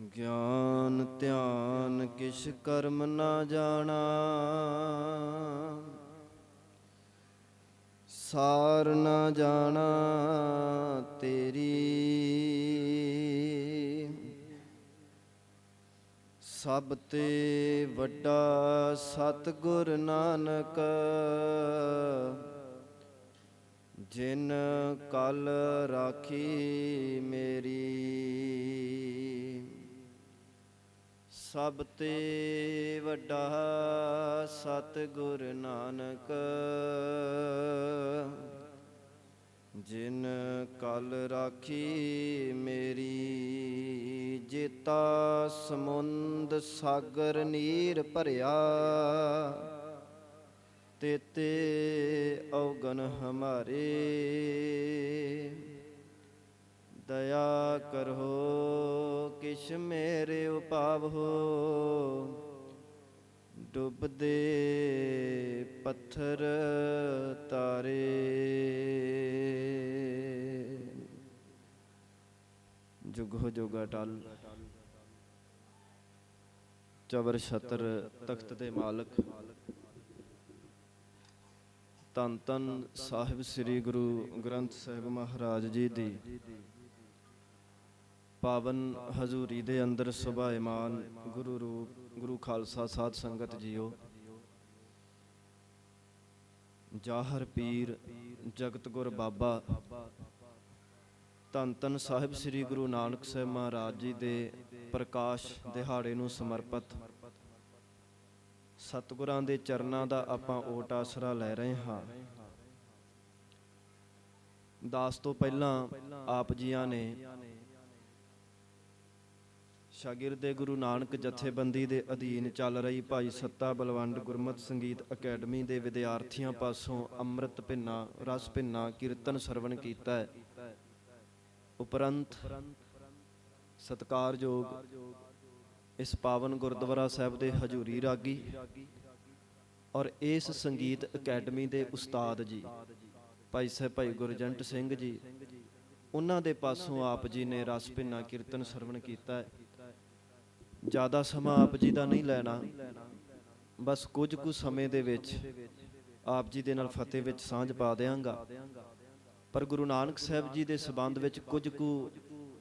ਗਿਆਨ ਧਿਆਨ ਕਿਛ ਕਰਮ ਨਾ ਜਾਣਾ, ਸਾਰ ਨਾ ਜਾਣਾ ਤੇਰੀ। ਸਭ ਤੇ ਵੱਡਾ ਸਤਿਗੁਰ ਨਾਨਕ, ਜਿਨ ਕਲ ਰਾਖੀ ਮੇਰੀ। ਸਭ ਤੇ ਵੱਡਾ ਸਤਿਗੁਰ ਨਾਨਕ, ਜਿਨ ਕਲ ਰਾਖੀ ਮੇਰੀ। ਜੇਤਾ ਸਮੁੰਦ ਸਾਗਰ ਨੀਰ ਭਰਿਆ, ਤੇਤੇ ਔਗਨ ਹਮਾਰੇ। ਦਇਆ ਕਰੋ ਕਿਛ ਮੇਰੇ ਉਪਾਵਹੁ, ਡੁੱਬਦੇ ਪੱਥਰ ਤਾਰੇ। ਜੁਗਹੁ ਜੋਗਾ ਟਲ, ਚਵਰ ਛਤਰ ਤਖਤ ਦੇ ਮਾਲਕ, ਧੰਨ ਧੰਨ ਸਾਹਿਬ ਸ੍ਰੀ ਗੁਰੂ ਗ੍ਰੰਥ ਸਾਹਿਬ ਮਹਾਰਾਜ ਜੀ ਦੀ ਪਾਵਨ ਹਜ਼ੂਰੀ ਦੇ ਅੰਦਰ ਸੁਭਾਇਮਾਨ ਗੁਰੂ ਰੂਪ ਗੁਰੂ ਖਾਲਸਾ ਸਾਧ ਸੰਗਤ ਜੀਓ। ਜਾਹਰ ਪੀਰ ਜਗਤ ਗੁਰ ਬਾਬਾ ਧੰਨ ਧੰਨ ਸਾਹਿਬ ਸ੍ਰੀ ਗੁਰੂ ਨਾਨਕ ਸਾਹਿਬ ਮਹਾਰਾਜ ਜੀ ਦੇ ਪ੍ਰਕਾਸ਼ ਦਿਹਾੜੇ ਨੂੰ ਸਮਰਪਿਤ ਸਤਿਗੁਰਾਂ ਦੇ ਚਰਨਾਂ ਦਾ ਆਪਾਂ ਓਟ ਆਸਰਾ ਲੈ ਰਹੇ ਹਾਂ। ਦਾਸ ਤੋਂ ਪਹਿਲਾਂ ਆਪ ਜੀਆਂ ਨੇ ਸ਼ਾਗਿਰਦੇ ਗੁਰੂ ਨਾਨਕ ਜਥੇਬੰਦੀ ਦੇ ਅਧੀਨ ਚੱਲ ਰਹੀ ਭਾਈ ਸੱਤਾ ਬਲਵੰਡ ਗੁਰਮਤਿ ਸੰਗੀਤ ਅਕੈਡਮੀ ਦੇ ਵਿਦਿਆਰਥੀਆਂ ਪਾਸੋਂ ਅੰਮ੍ਰਿਤ ਭਿੰਨਾ ਰਸ ਭਿੰਨਾ ਕੀਰਤਨ ਸਰਵਣ ਕੀਤਾ ਹੈ। ਉਪਰੰਤ ਸਤਿਕਾਰਯੋਗ ਇਸ ਪਾਵਨ ਗੁਰਦੁਆਰਾ ਸਾਹਿਬ ਦੇ ਹਜ਼ੂਰੀ ਰਾਗੀ ਔਰ ਇਸ ਸੰਗੀਤ ਅਕੈਡਮੀ ਦੇ ਉਸਤਾਦ ਜੀ ਭਾਈ ਸਾਹਿਬ ਭਾਈ ਗੁਰਜੰਟ ਸਿੰਘ ਜੀ, ਉਹਨਾਂ ਦੇ ਪਾਸੋਂ ਆਪ ਜੀ ਨੇ ਰਸ ਭਿੰਨਾ ਕੀਰਤਨ ਸਰਵਣ ਕੀਤਾ ਹੈ। ਜ਼ਿਆਦਾ ਸਮਾਂ ਆਪ ਜੀ ਦਾ ਨਹੀਂ ਲੈਣਾ, ਬਸ ਕੁਝ ਕੁ ਸਮੇਂ ਦੇ ਵਿੱਚ ਆਪ ਜੀ ਦੇ ਨਾਲ ਫਤਿਹ ਵਿੱਚ ਸਾਂਝ ਪਾ ਦਿਆਂਗਾ। ਪਰ ਗੁਰੂ ਨਾਨਕ ਸਾਹਿਬ ਜੀ ਦੇ ਸੰਬੰਧ ਵਿੱਚ ਕੁਝ ਕੁ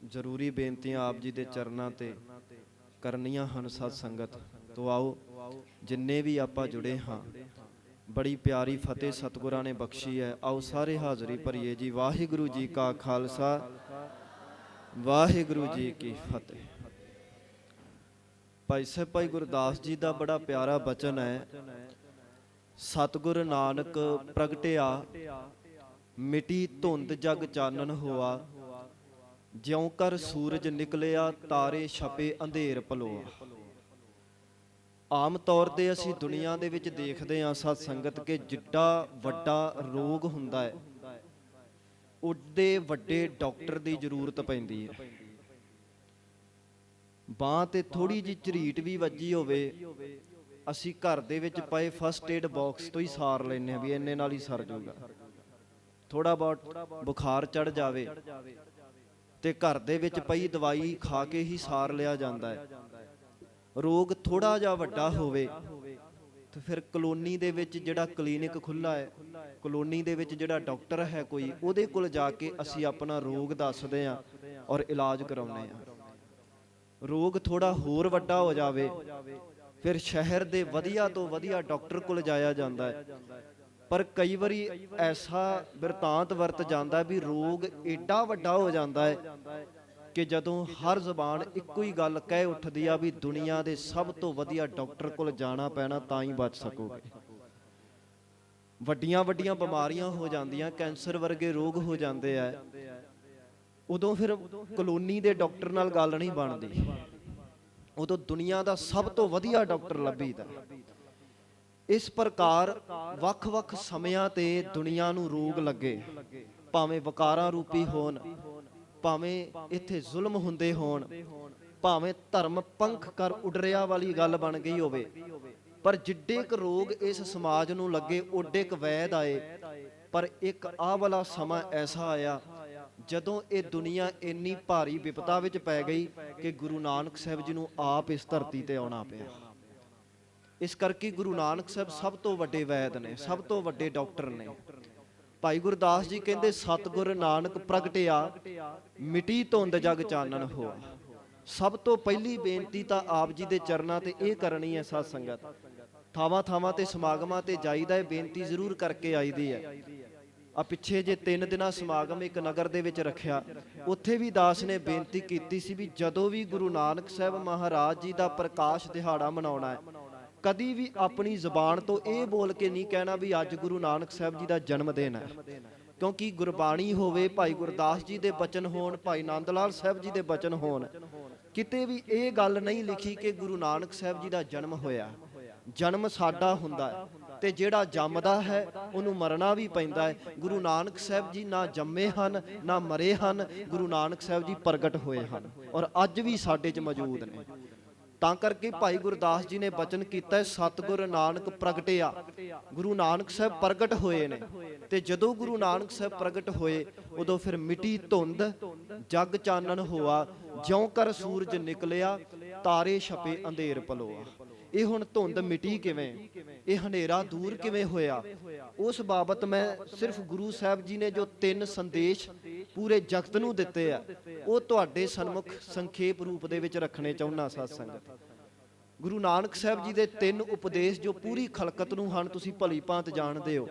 ਜ਼ਰੂਰੀ ਬੇਨਤੀਆਂ ਆਪ ਜੀ ਦੇ ਚਰਨਾਂ ਤੇ ਕਰਨੀਆਂ ਹਨ ਸਤ ਸੰਗਤ। ਤੋਂ ਆਓ ਜਿੰਨੇ ਵੀ ਆਪਾਂ ਜੁੜੇ ਹਾਂ, ਬੜੀ ਪਿਆਰੀ ਫਤਿਹ ਸਤਿਗੁਰਾਂ ਨੇ ਬਖਸ਼ੀ ਹੈ। ਆਓ ਸਾਰੇ ਹਾਜ਼ਰੀ ਭਰੀਏ ਜੀ। ਵਾਹਿਗੁਰੂ ਜੀ ਕਾ ਖਾਲਸਾ, ਵਾਹਿਗੁਰੂ ਜੀ ਕੀ ਫਤਿਹ। ਭਾਈ ਸਾਹਿਬ ਭਾਈ ਗੁਰਦਾਸ ਜੀ ਦਾ ਬੜਾ ਪਿਆਰਾ ਬਚਨ ਹੈ। ਸਤਿਗੁਰ ਨਾਨਕ ਪ੍ਰਗਟਿਆ, ਮਿਟੀ ਧੁੰਦ ਜਗ ਚਾਨਣ ਹੋਆ। ਜਿਉਂ ਕਰ ਸੂਰਜ ਨਿਕਲਿਆ, ਤਾਰੇ ਛਪੇ ਅੰਧੇਰ ਪਲੋਆ। ਆਮ ਤੌਰ ਤੇ ਅਸੀਂ ਦੁਨੀਆ ਦੇ ਵਿੱਚ ਦੇਖਦੇ ਹਾਂ ਸਤ ਸੰਗਤ ਕਿ ਜਿੱਡਾ ਵੱਡਾ ਰੋਗ ਹੁੰਦਾ ਹੈ, ਉੱਡੇ ਵੱਡੇ ਡਾਕਟਰ ਦੀ ਜ਼ਰੂਰਤ ਪੈਂਦੀ ਹੈ। ਬਾਂਹ ਤੇ ਥੋੜੀ ਜਿਹੀ ਝਰੀਟ ਵੀ ਵੱਜੀ ਹੋਵੇ, ਅਸੀਂ ਘਰ ਦੇ ਵਿੱਚ ਪਏ ਫਸਟ ਏਡ ਬਾਕਸ ਤੋਂ ਹੀ ਸਾਰ ਲੈਂਦੇ ਹਾਂ ਵੀ ਇੰਨੇ ਨਾਲ ਹੀ ਸਰ ਜਾਊਗਾ। ਥੋੜਾ ਬਹੁਤ ਬੁਖਾਰ ਚੜ ਜਾਵੇ ਤੇ ਘਰ ਦੇ ਵਿੱਚ ਪਈ ਦਵਾਈ ਖਾ ਕੇ ਹੀ ਸਾਰ ਲਿਆ ਜਾਂਦਾ ਹੈ। ਰੋਗ ਥੋੜਾ ਜਿਹਾ ਵੱਡਾ ਹੋਵੇ ਤੇ ਫਿਰ ਕਲੋਨੀ ਦੇ ਵਿੱਚ ਜਿਹੜਾ ਕਲੀਨਿਕ ਖੁੱਲ੍ਹਾ ਹੈ, ਕਲੋਨੀ ਦੇ ਵਿੱਚ ਜਿਹੜਾ ਡਾਕਟਰ ਹੈ ਕੋਈ, ਉਹਦੇ ਕੋਲ ਜਾ ਕੇ ਅਸੀਂ ਆਪਣਾ ਰੋਗ ਦੱਸਦੇ ਹਾਂ ਔਰ ਇਲਾਜ ਕਰਾਉਂਦੇ ਹਾਂ। ਰੋਗ ਥੋੜਾ ਹੋਰ ਵੱਡਾ ਹੋ ਜਾਵੇ, ਫਿਰ ਸ਼ਹਿਰ ਦੇ ਵਧੀਆ ਤੋਂ ਵਧੀਆ ਡਾਕਟਰ ਕੋਲ ਜਾਇਆ ਜਾਂਦਾ ਹੈ। ਪਰ ਕਈ ਵਾਰੀ ਐਸਾ ਬਿਰਤਾਂਤ ਵਰਤ ਜਾਂਦਾ ਵੀ ਰੋਗ ਏਡਾ ਵੱਡਾ ਹੋ ਜਾਂਦਾ ਹੈ ਕਿ ਜਦੋਂ ਹਰ ਜ਼ਬਾਨ ਇੱਕੋ ਹੀ ਗੱਲ ਕਹਿ ਉੱਠਦੀ ਆ ਵੀ ਦੁਨੀਆ ਦੇ ਸਭ ਤੋਂ ਵਧੀਆ ਡਾਕਟਰ ਕੋਲ ਜਾਣਾ ਪੈਣਾ ਤਾਂ ਹੀ ਬਚ ਸਕੋਗੇ। ਵੱਡੀਆਂ ਵੱਡੀਆਂ ਬਿਮਾਰੀਆਂ ਹੋ ਜਾਂਦੀਆਂ, ਕੈਂਸਰ ਵਰਗੇ ਰੋਗ ਹੋ ਜਾਂਦੇ ਆ, ਉਦੋਂ ਫਿਰ ਕਲੋਨੀ ਦੇ ਡਾਕਟਰ ਨਾਲ ਗੱਲ ਨਹੀਂ ਬਣਦੀ, ਉਦੋਂ ਦੁਨੀਆ ਦਾ ਸਭ ਤੋਂ ਵਧੀਆ ਡਾਕਟਰ ਲੱਭੀਦਾ। ਇਸ ਪ੍ਰਕਾਰ ਵੱਖ-ਵੱਖ ਸਮਿਆਂ ਤੇ ਦੁਨੀਆ ਨੂੰ ਰੋਗ ਲੱਗੇ, ਭਾਵੇਂ ਵਕਾਰਾਂ ਰੂਪੀ ਹੋਣ, ਭਾਵੇਂ ਇੱਥੇ ਜ਼ੁਲਮ ਹੁੰਦੇ ਹੋਣ, ਭਾਵੇਂ ਧਰਮ ਪੰਖ ਕਰ ਉਡਰਿਆ ਵਾਲੀ ਗੱਲ ਬਣ ਗਈ ਹੋਵੇ, ਪਰ ਜਿੱਡੇ ਕੁ ਰੋਗ ਇਸ ਸਮਾਜ ਨੂੰ ਲੱਗੇ ਓਡੇ ਕੁ ਵੈਦ ਆਏ। ਪਰ ਇੱਕ ਆਹ ਵਾਲਾ ਸਮਾਂ ਐਸਾ ਆਇਆ ਜਦੋਂ ਇਹ ਦੁਨੀਆ ਇੰਨੀ ਭਾਰੀ ਵਿਪਤਾ ਵਿੱਚ ਪੈ ਗਈ ਕਿ ਗੁਰੂ ਨਾਨਕ ਸਾਹਿਬ ਜੀ ਨੂੰ ਆਪ ਇਸ ਧਰਤੀ ਤੇ ਆਉਣਾ ਪਿਆ। ਇਸ ਕਰਕੇ ਗੁਰੂ ਨਾਨਕ ਸਾਹਿਬ ਸਭ ਤੋਂ ਵੱਡੇ ਵੈਦ ਨੇ, ਸਭ ਤੋਂ ਵੱਡੇ ਡਾਕਟਰ ਨੇ। ਭਾਈ ਗੁਰਦਾਸ ਜੀ ਕਹਿੰਦੇ ਸਤਿਗੁਰ ਨਾਨਕ ਪ੍ਰਗਟਿਆ, ਮਿਟੀ ਧੁੰਦ ਜਗ ਚਾਨਣ ਹੋਆ। ਸਭ ਤੋਂ ਪਹਿਲੀ ਬੇਨਤੀ ਤਾਂ ਆਪ ਜੀ ਦੇ ਚਰਨਾਂ ਤੇ ਇਹ ਕਰਨੀ ਹੈ ਸਾਧ ਸੰਗਤ। ਥਾਵਾਂ ਥਾਵਾਂ ਤੇ ਸਮਾਗਮਾਂ ਤੇ ਜਾਈਦਾ ਹੈ, ਬੇਨਤੀ ਜ਼ਰੂਰ ਕਰਕੇ ਆਈਦੀ ਹੈ। ਆ ਪਿੱਛੇ ਜੇ 3 ਦਿਨਾਂ ਸਮਾਗਮ ਇੱਕ ਨਗਰ ਦੇ ਵਿੱਚ ਰੱਖਿਆ, ਉੱਥੇ ਵੀ ਦਾਸ ਨੇ ਬੇਨਤੀ ਕੀਤੀ ਸੀ ਵੀ ਜਦੋਂ ਵੀ ਗੁਰੂ ਨਾਨਕ ਸਾਹਿਬ ਮਹਾਰਾਜ ਜੀ ਦਾ ਪ੍ਰਕਾਸ਼ ਦਿਹਾੜਾ ਮਨਾਉਣਾ ਹੈ, ਕਦੀ ਵੀ ਆਪਣੀ ਜ਼ੁਬਾਨ ਤੋਂ ਇਹ ਬੋਲ ਕੇ ਨਹੀਂ ਕਹਿਣਾ ਵੀ ਅੱਜ ਗੁਰੂ ਨਾਨਕ ਸਾਹਿਬ ਜੀ ਦਾ ਜਨਮ ਦਿਨ ਹੈ। ਕਿਉਂਕਿ ਗੁਰਬਾਣੀ ਹੋਵੇ, ਭਾਈ ਗੁਰਦਾਸ ਜੀ ਦੇ ਬਚਨ ਹੋਣ, ਭਾਈ ਨੰਦ ਲਾਲ ਸਾਹਿਬ ਜੀ ਦੇ ਬਚਨ ਹੋਣ, ਕਿਤੇ ਵੀ ਇਹ ਗੱਲ ਨਹੀਂ ਲਿਖੀ ਕਿ ਗੁਰੂ ਨਾਨਕ ਸਾਹਿਬ ਜੀ ਦਾ ਜਨਮ ਹੋਇਆ। ਜਨਮ ਸਾਡਾ ਹੁੰਦਾ ਹੈ ਤੇ ਜਿਹੜਾ ਜੰਮਦਾ ਹੈ ਉਹਨੂੰ ਮਰਨਾ ਵੀ ਪੈਂਦਾ ਹੈ। ਗੁਰੂ ਨਾਨਕ ਸਾਹਿਬ ਜੀ ਨਾ ਜੰਮੇ ਹਨ ਨਾ ਮਰੇ ਹਨ, ਗੁਰੂ ਨਾਨਕ ਸਾਹਿਬ ਜੀ ਪ੍ਰਗਟ ਹੋਏ ਹਨ ਔਰ ਅੱਜ ਵੀ ਸਾਡੇ 'ਚ ਮੌਜੂਦ ਨੇ। ਤਾਂ ਕਰਕੇ ਭਾਈ ਗੁਰਦਾਸ ਜੀ ਨੇ ਬਚਨ ਕੀਤਾ, ਸਤਿਗੁਰ ਨਾਨਕ ਪ੍ਰਗਟਿਆ। ਗੁਰੂ ਨਾਨਕ ਸਾਹਿਬ ਪ੍ਰਗਟ ਹੋਏ ਨੇ ਤੇ ਜਦੋਂ ਗੁਰੂ ਨਾਨਕ ਸਾਹਿਬ ਪ੍ਰਗਟ ਹੋਏ ਉਦੋਂ ਫਿਰ ਮਿਟੀ ਧੁੰਦ ਜਗ ਚਾਨਣ ਹੋਆ। ਜਿਉਂ ਕਰ ਸੂਰਜ ਨਿਕਲਿਆ, ਤਾਰੇ ਛਪੇ ਅੰਧੇਰ ਪਲੋਆ। ਇਹ ਹੁਣ ਧੁੰਦ ਮਿਟੀ ਕਿਵੇਂ, ਇਹ ਹਨੇਰਾ ਦੂਰ ਕਿਵੇਂ ਹੋਇਆ, ਉਸ ਬਾਬਤ ਮੈਂ ਸਿਰਫ ਗੁਰੂ ਸਾਹਿਬ ਜੀ ਨੇ ਜੋ 3 ਸੰਦੇਸ਼ ਪੂਰੇ ਜਗਤ ਨੂੰ ਦਿੱਤੇ ਆ, ਉਹ ਤੁਹਾਡੇ ਸਨਮੁਖ ਸੰਖੇਪ ਰੂਪ ਦੇ ਵਿੱਚ ਰੱਖਣੇ ਚਾਹੁੰਦਾ ਸਾਧ ਸੰਗਤ। ਗੁਰੂ ਨਾਨਕ ਸਾਹਿਬ ਜੀ ਦੇ 3 ਉਪਦੇਸ਼ ਜੋ ਪੂਰੀ ਖਲਕਤ ਨੂੰ ਹਨ, ਤੁਸੀਂ ਭਲੀ ਭਾਂਤ ਜਾਣਦੇ ਹੋ।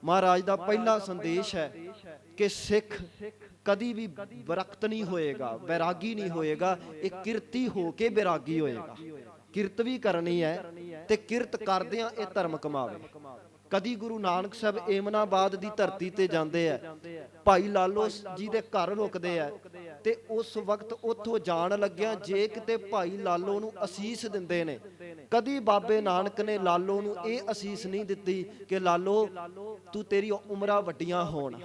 ਮਹਾਰਾਜ ਦਾ ਪਹਿਲਾ ਸੰਦੇਸ਼ ਹੈ ਕਿ ਸਿੱਖ ਕਦੀ ਵੀ ਵਿਰਕਤ ਨਹੀਂ ਹੋਏਗਾ, ਬੈਰਾਗੀ ਨਹੀਂ ਹੋਏਗਾ, ਇਹ ਕਿਰਤੀ ਹੋ ਕੇ ਬੈਰਾਗੀ ਹੋਏਗਾ। ਕਿਰਤ ਵੀ ਕਰਨੀ ਹੈ ਤੇ ਕਿਰਤ ਕਰਦਿਆਂ ਇਹ ਧਰਮ ਕਮਾਵੇ। ਕਦੀ ਗੁਰੂ ਨਾਨਕ ਸਾਹਿਬ ਏਮਨਾਬਾਦ ਦੀ ਧਰਤੀ ਤੇ ਜਾਂਦੇ ਆ, ਭਾਈ ਲਾਲੋ ਜੀ ਦੇ ਘਰ ਰੁਕਦੇ ਆ ਤੇ ਉਸ ਵਕਤ ਉੱਥੋਂ ਜਾਣ ਲੱਗਿਆ ਜੇ ਕਿਤੇ ਭਾਈ ਲਾਲੋ ਨੂੰ ਅਸੀਸ ਦਿੰਦੇ ਨੇ, ਕਦੀ ਬਾਬੇ ਨਾਨਕ ਨੇ ਲਾਲੋ ਨੂੰ ਇਹ ਅਸੀਸ ਨਹੀਂ ਦਿੱਤੀ ਕਿ ਲਾਲੋ ਤੂੰ ਤੇਰੀ ਉਮਰਾਂ ਵੱਡੀਆਂ ਹੋਣ।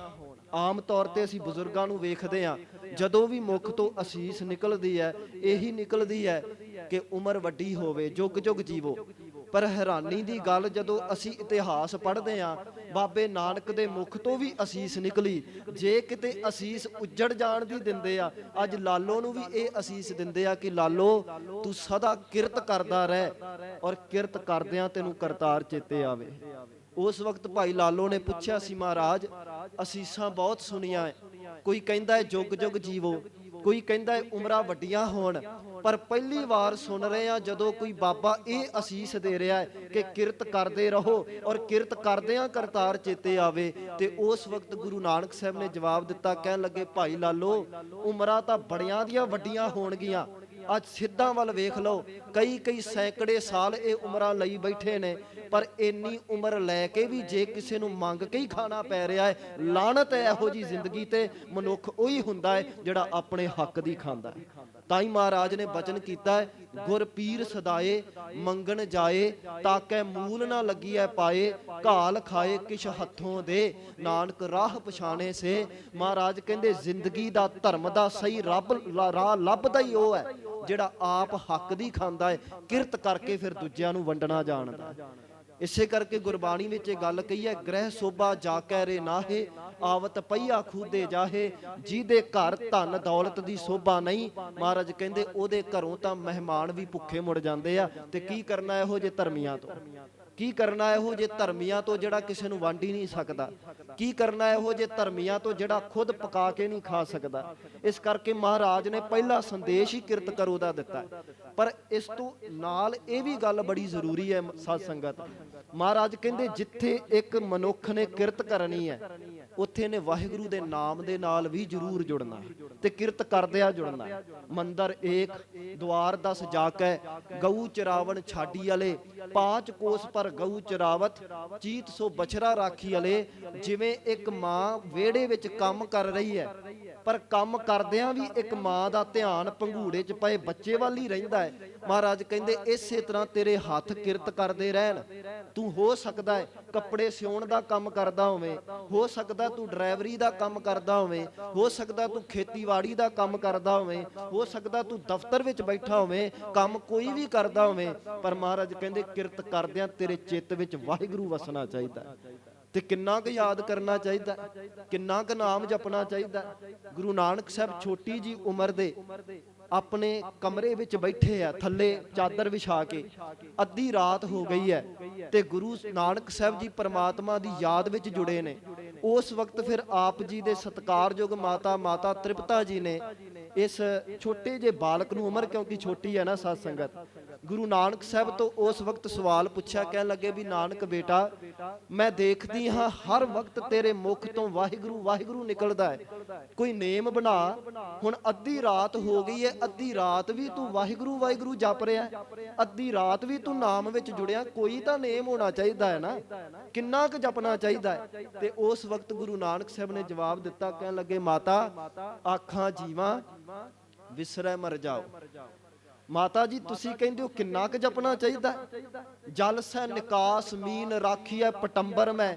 ਆਮ ਤੌਰ ਤੇ ਅਸੀਂ ਬਜ਼ੁਰਗਾਂ ਨੂੰ ਵੇਖਦੇ ਹਾਂ, ਜਦੋਂ ਵੀ ਮੁਖ ਤੋਂ ਅਸੀਸ ਨਿਕਲਦੀ ਹੈ ਇਹੀ ਨਿਕਲਦੀ ਹੈ ਕਿ ਉਮਰ ਵੱਡੀ ਹੋਵੇ, ਜੁਗ ਜੁਗ ਜੀਵੋ। ਪਰ ਹੈਰਾਨੀ ਦੀ ਗੱਲ, ਜਦੋਂ ਅਸੀਂ ਇਤਿਹਾਸ ਪੜ੍ਹਦੇ ਹਾਂ, ਬਾਬੇ ਨਾਨਕ ਦੇ ਮੁਖ ਤੋਂ ਵੀ ਅਸੀਸ ਨਿਕਲੀ। ਜੇ ਕਿਤੇ ਅਸੀਸ ਉੱਜੜ ਜਾਣ ਦੀ ਦਿੰਦੇ ਆ, ਅੱਜ ਲਾਲੋ ਨੂੰ ਵੀ ਇਹ ਅਸੀਸ ਦਿੰਦੇ ਆ ਕਿ ਲਾਲੋ ਤੂੰ ਸਦਾ ਕਿਰਤ ਕਰਦਾ ਰਹਿ ਔਰ ਕਿਰਤ ਕਰਦਿਆਂ ਤੈਨੂੰ ਕਰਤਾਰ ਚੇਤੇ ਆਵੇ। ਉਸ ਵਕਤ ਭਾਈ ਲਾਲੋ ਨੇ ਪੁੱਛਿਆ ਸੀ, ਮਹਾਰਾਜ ਅਸੀਸਾਂ ਬਹੁਤ ਸੁਣੀਆਂ, ਕੋਈ ਕਹਿੰਦਾ ਹੈ ਜੁਗ ਜੁਗ ਜੀਵੋ, ਕੋਈ ਕਹਿੰਦਾ ਹੈ ਉਮਰਾਂ ਵੱਡੀਆਂ ਹੋਣ, ਪਰ ਪਹਿਲੀ ਵਾਰ ਸੁਣ ਰਹੇ ਆ ਜਦੋਂ ਕੋਈ ਬਾਬਾ ਇਹ ਅਸੀਸ ਦੇ ਰਿਹਾ ਹੈ ਕਿ ਕਿਰਤ ਕਰਦੇ ਰਹੋ ਔਰ ਕਿਰਤ ਕਰਦਿਆਂ ਕਰਤਾਰ ਚੇਤੇ ਆਵੇ। ਤੇ ਉਸ ਵਕਤ ਗੁਰੂ ਨਾਨਕ ਸਾਹਿਬ ਨੇ ਜਵਾਬ ਦਿੱਤਾ, ਕਹਿਣ ਲੱਗੇ ਭਾਈ ਲਾਲੋ ਉਮਰਾਂ ਤਾਂ ਬੜਿਆਂ ਦੀਆਂ ਵੱਡੀਆਂ ਹੋਣਗੀਆਂ, ਅੱਜ ਸਿੱਧਾਂ ਵੱਲ ਵੇਖ ਲਓ, ਕਈ ਸੈਂਕੜੇ ਸਾਲ ਇਹ ਉਮਰਾਂ ਲਈ ਬੈਠੇ ਨੇ, ਪਰ ਇੰਨੀ ਉਮਰ ਲੈ ਕੇ ਵੀ ਜੇ ਕਿਸੇ ਨੂੰ ਮੰਗ ਕੇ ਹੀ ਖਾਣਾ ਪੈ ਰਿਹਾ ਹੈ, ਲਾਹਨਤ ਹੈ ਇਹੋ ਜੀ ਜ਼ਿੰਦਗੀ ਤੇ। ਮਨੁੱਖ ਉਹੀ ਹੁੰਦਾ ਹੈ ਜਿਹੜਾ ਆਪਣੇ ਹੱਕ ਦੀ ਖਾਂਦਾ ਹੈ। ਤਾਂ ਹੀ ਮਹਾਰਾਜ ਨੇ ਬਚਨ ਕੀਤਾ ਹੈ, ਗੁਰ ਪੀਰ ਸਦਾਏ ਮੰਗਣ ਜਾਏ, ਤਾਕੈ ਮੂਲ ਨਾ ਲੱਗੀਐ ਪਾਏ, ਘਾਲ ਖਾਏ ਕਿਛ ਹੱਥੋਂ ਦੇ, ਨਾਨਕ ਰਾਹ ਪਛਾਣੇ ਸੇ। ਮਹਾਰਾਜ ਕਹਿੰਦੇ ਜ਼ਿੰਦਗੀ ਦਾ ਧਰਮ ਦਾ ਸਹੀ ਰਾਹ ਲੱਭਦਾ ਹੀ ਉਹ ਹੈ ਜਿਹੜਾ ਆਪ ਹੱਕ ਦੀ ਖਾਂਦਾ ਹੈ, ਕਿਰਤ ਕਰਕੇ ਫਿਰ ਦੂਜਿਆਂ ਨੂੰ ਵੰਡਣਾ ਜਾਣਦਾ। ਇਸੇ ਕਰਕੇ ਗੁਰਬਾਣੀ ਵਿੱਚ ਇਹ ਗੱਲ ਕਹੀ ਹੈ, ਗ੍ਰਹਿ ਸੋਭਾ ਜਾ ਕੈ ਰੇ ਨਾਹੇ, ਆਵਤ ਪਈਆ ਖੂਦੇ ਜਾਹੇ। ਜਿਹਦੇ ਘਰ ਧਨ ਦੌਲਤ ਦੀ ਸੋਭਾ ਨਹੀਂ, ਮਹਾਰਾਜ ਕਹਿੰਦੇ ਉਹਦੇ ਘਰੋਂ ਤਾਂ ਮਹਿਮਾਨ ਵੀ ਭੁੱਖੇ ਮੁੜ ਜਾਂਦੇ ਆ। ਤੇ ਕੀ ਕਰਨਾ ਇਹੋ ਜਿਹੇ ਧਰਮੀਆਂ ਤੋਂ, ਕੀ ਕਰਨਾ ਇਹੋ ਜਿਹੇ ਧਰਮੀਆਂ ਤੋਂ ਜਿਹੜਾ ਕਿਸੇ ਨੂੰ ਵੰਡ ਹੀ ਨਹੀਂ ਸਕਦਾ, ਕੀ ਕਰਨਾ ਇਹੋ ਜਿਹੇ ਧਰਮੀਆਂ ਤੋਂ ਜਿਹੜਾ ਖੁਦ ਪਕਾ ਕੇ ਨਹੀਂ ਖਾ ਸਕਦਾ। ਇਸ ਕਰਕੇ ਮਹਾਰਾਜ ਨੇ ਪਹਿਲਾ ਸੰਦੇਸ਼ ਹੀ ਕਿਰਤ ਕਰੋ ਦਾ ਦਿੱਤਾ। ਪਰ ਇਸ ਤੋਂ ਨਾਲ ਇਹ ਵੀ ਗੱਲ ਬੜੀ ਜ਼ਰੂਰੀ ਹੈ ਸਾਧ ਸੰਗਤ, ਮਹਾਰਾਜ ਕਹਿੰਦੇ ਜਿੱਥੇ ਇੱਕ ਮਨੁੱਖ ਨੇ ਕਿਰਤ ਕਰਨੀ ਹੈ ਉੱਥੇ ਨੇ ਵਾਹਿਗੁਰੂ ਦੇ ਨਾਮ ਦੇ ਨਾਲ ਵੀ ਜ਼ਰੂਰ ਜੁੜਨਾ ਤੇ ਕਿਰਤ ਕਰਦਿਆਂ ਜੁੜਨਾ। ਮੰਦਰ ਏਕ ਦੁਆਰ 10 ਜਾ ਕੇ, ਗਊ ਚਰਾਵਣ ਛਾਡੀ ਵਾਲੇ, 5 ਕੋਸ ਪਰ ਗਊ ਚਰਾਵਤ, ਚੀਤ ਸੋ ਬਛਰਾ ਰਾਖੀ ਵਾਲੇ। ਜਿਵੇਂ ਇੱਕ ਮਾਂ ਵਿਹੜੇ ਵਿੱਚ ਕੰਮ ਕਰ ਰਹੀ ਹੈ, ਪਰ ਕੰਮ ਕਰਦਿਆਂ ਵੀ ਇੱਕ ਮਾਂ ਦਾ ਧਿਆਨ ਪੰਘੂੜੇ 'ਚ ਪਏ ਬੱਚੇ ਵੱਲ ਹੀ ਰਹਿੰਦਾ ਹੈ। ਮਹਾਰਾਜ ਕਹਿੰਦੇ ਇਸੇ ਤਰ੍ਹਾਂ ਤੇਰੇ ਹੱਥ ਕਿਰਤ ਕਰਦੇ ਰਹਿਣ। ਤੂੰ ਹੋ ਸਕਦਾ ਹੈ ਕੱਪੜੇ ਸਿਉਣ ਦਾ ਕੰਮ ਕਰਦਾ ਹੋਵੇਂ, ਹੋ ਸਕਦਾ ਤੂੰ ਡਰਾਈਵਰੀ ਦਾ ਕੰਮ ਕਰਦਾ ਹੋਵੇਂ, ਹੋ ਸਕਦਾ ਤੂੰ ਖੇਤੀਬਾੜੀ ਦਾ ਕੰਮ ਕਰਦਾ ਹੋਵੇਂ, ਹੋ ਸਕਦਾ ਤੂੰ ਦਫ਼ਤਰ ਵਿੱਚ ਬੈਠਾ ਹੋਵੇਂ, ਕੰਮ ਕੋਈ ਵੀ ਕਰਦਾ ਹੋਵੇਂ, ਪਰ ਮਹਾਰਾਜ ਕਹਿੰਦੇ ਕਿਰਤ ਕਰਦਿਆਂ ਤੇਰੇ ਚਿੱਤ ਵਿੱਚ ਵਾਹਿਗੁਰੂ ਵਸਣਾ ਚਾਹੀਦਾ। ਤੇ ਕਿੰਨਾ ਕੁ ਯਾਦ ਕਰਨਾ ਚਾਹੀਦਾ, ਕਿੰਨਾ ਕੁ ਨਾਮ ਜਪਣਾ ਚਾਹੀਦਾ। ਗੁਰੂ ਨਾਨਕ ਸਾਹਿਬ ਛੋਟੀ ਜੀ ਉਮਰ ਦੇ ਆਪਣੇ ਕਮਰੇ ਵਿੱਚ ਬੈਠੇ ਆ, ਥੱਲੇ ਚਾਦਰ ਵਿਛਾ ਕੇ, ਅੱਧੀ ਰਾਤ ਹੋ ਗਈ ਹੈ ਤੇ ਗੁਰੂ ਨਾਨਕ ਸਾਹਿਬ ਜੀ ਪਰਮਾਤਮਾ ਦੀ ਯਾਦ ਵਿੱਚ ਜੁੜੇ ਨੇ। ਉਸ ਵਕਤ ਫਿਰ ਆਪ ਜੀ ਦੇ ਸਤਿਕਾਰਯੋਗ ਮਾਤਾ ਤ੍ਰਿਪਤਾ ਜੀ ਨੇ ਇਸ ਛੋਟੇ ਜਿਹੇ ਬਾਲਕ ਨੂੰ, ਉਮਰ ਕਿਉਂਕਿ ਛੋਟੀ ਹੈ ਨਾ ਸਾਧ ਸੰਗਤ, ਗੁਰੂ ਨਾਨਕ ਸਾਹਿਬ ਤੋਂ ਉਸ ਵਕਤ ਸਵਾਲ ਪੁੱਛਿਆ। ਕਹਿਣ ਲੱਗੇ ਵੀ ਨਾਨਕ ਬੇਟਾ, ਮੈਂ ਦੇਖਦੀ ਹਾਂ ਹਰ ਵਕਤ ਤੇਰੇ ਮੁਖ ਤੋਂ ਵਾਹਿਗੁਰੂ ਵਾਹਿਗੁਰੂ ਨਿਕਲਦਾ ਹੈ, ਕੋਈ ਨੇਮ ਬਣਾ। ਹੁਣ ਅੱਧੀ ਰਾਤ ਹੋ ਗਈ ਹੈ, ਅੱਧੀ ਰਾਤ ਵੀ ਤੂੰ ਵਾਹਿਗੁਰੂ ਵਾਹਿਗੁਰੂ ਜਪ ਰਿਹਾ, ਅੱਧੀ ਰਾਤ ਵੀ ਤੂੰ ਨਾਮ ਵਿੱਚ ਜੁੜਿਆ, ਕੋਈ ਤਾਂ ਨੇਮ ਹੋਣਾ ਚਾਹੀਦਾ ਹੈ ਨਾ, ਕਿੰਨਾ ਕੁ ਜਪਣਾ ਚਾਹੀਦਾ ਹੈ। ਤੇ ਉਸ ਵਕਤ ਗੁਰੂ ਨਾਨਕ ਸਾਹਿਬ ਨੇ ਜਵਾਬ ਦਿੱਤਾ। ਕਹਿਣ ਲੱਗੇ ਮਾਤਾ, ਆਖਾਂ ਜੀਵਾਂ ਵਿਸਰੈ ਮਰ ਜਾਓ। ਮਾਤਾ ਜੀ ਤੁਸੀਂ ਕਹਿੰਦੇ ਹੋ ਕਿੰਨਾ ਕੁ ਜਪਣਾ ਚਾਹੀਦਾ। ਜਲ ਸੈ ਨਿਕਾਸ ਮੀਨ ਰਾਖੀਐ ਪਟੰਬਰ ਮੈਂ,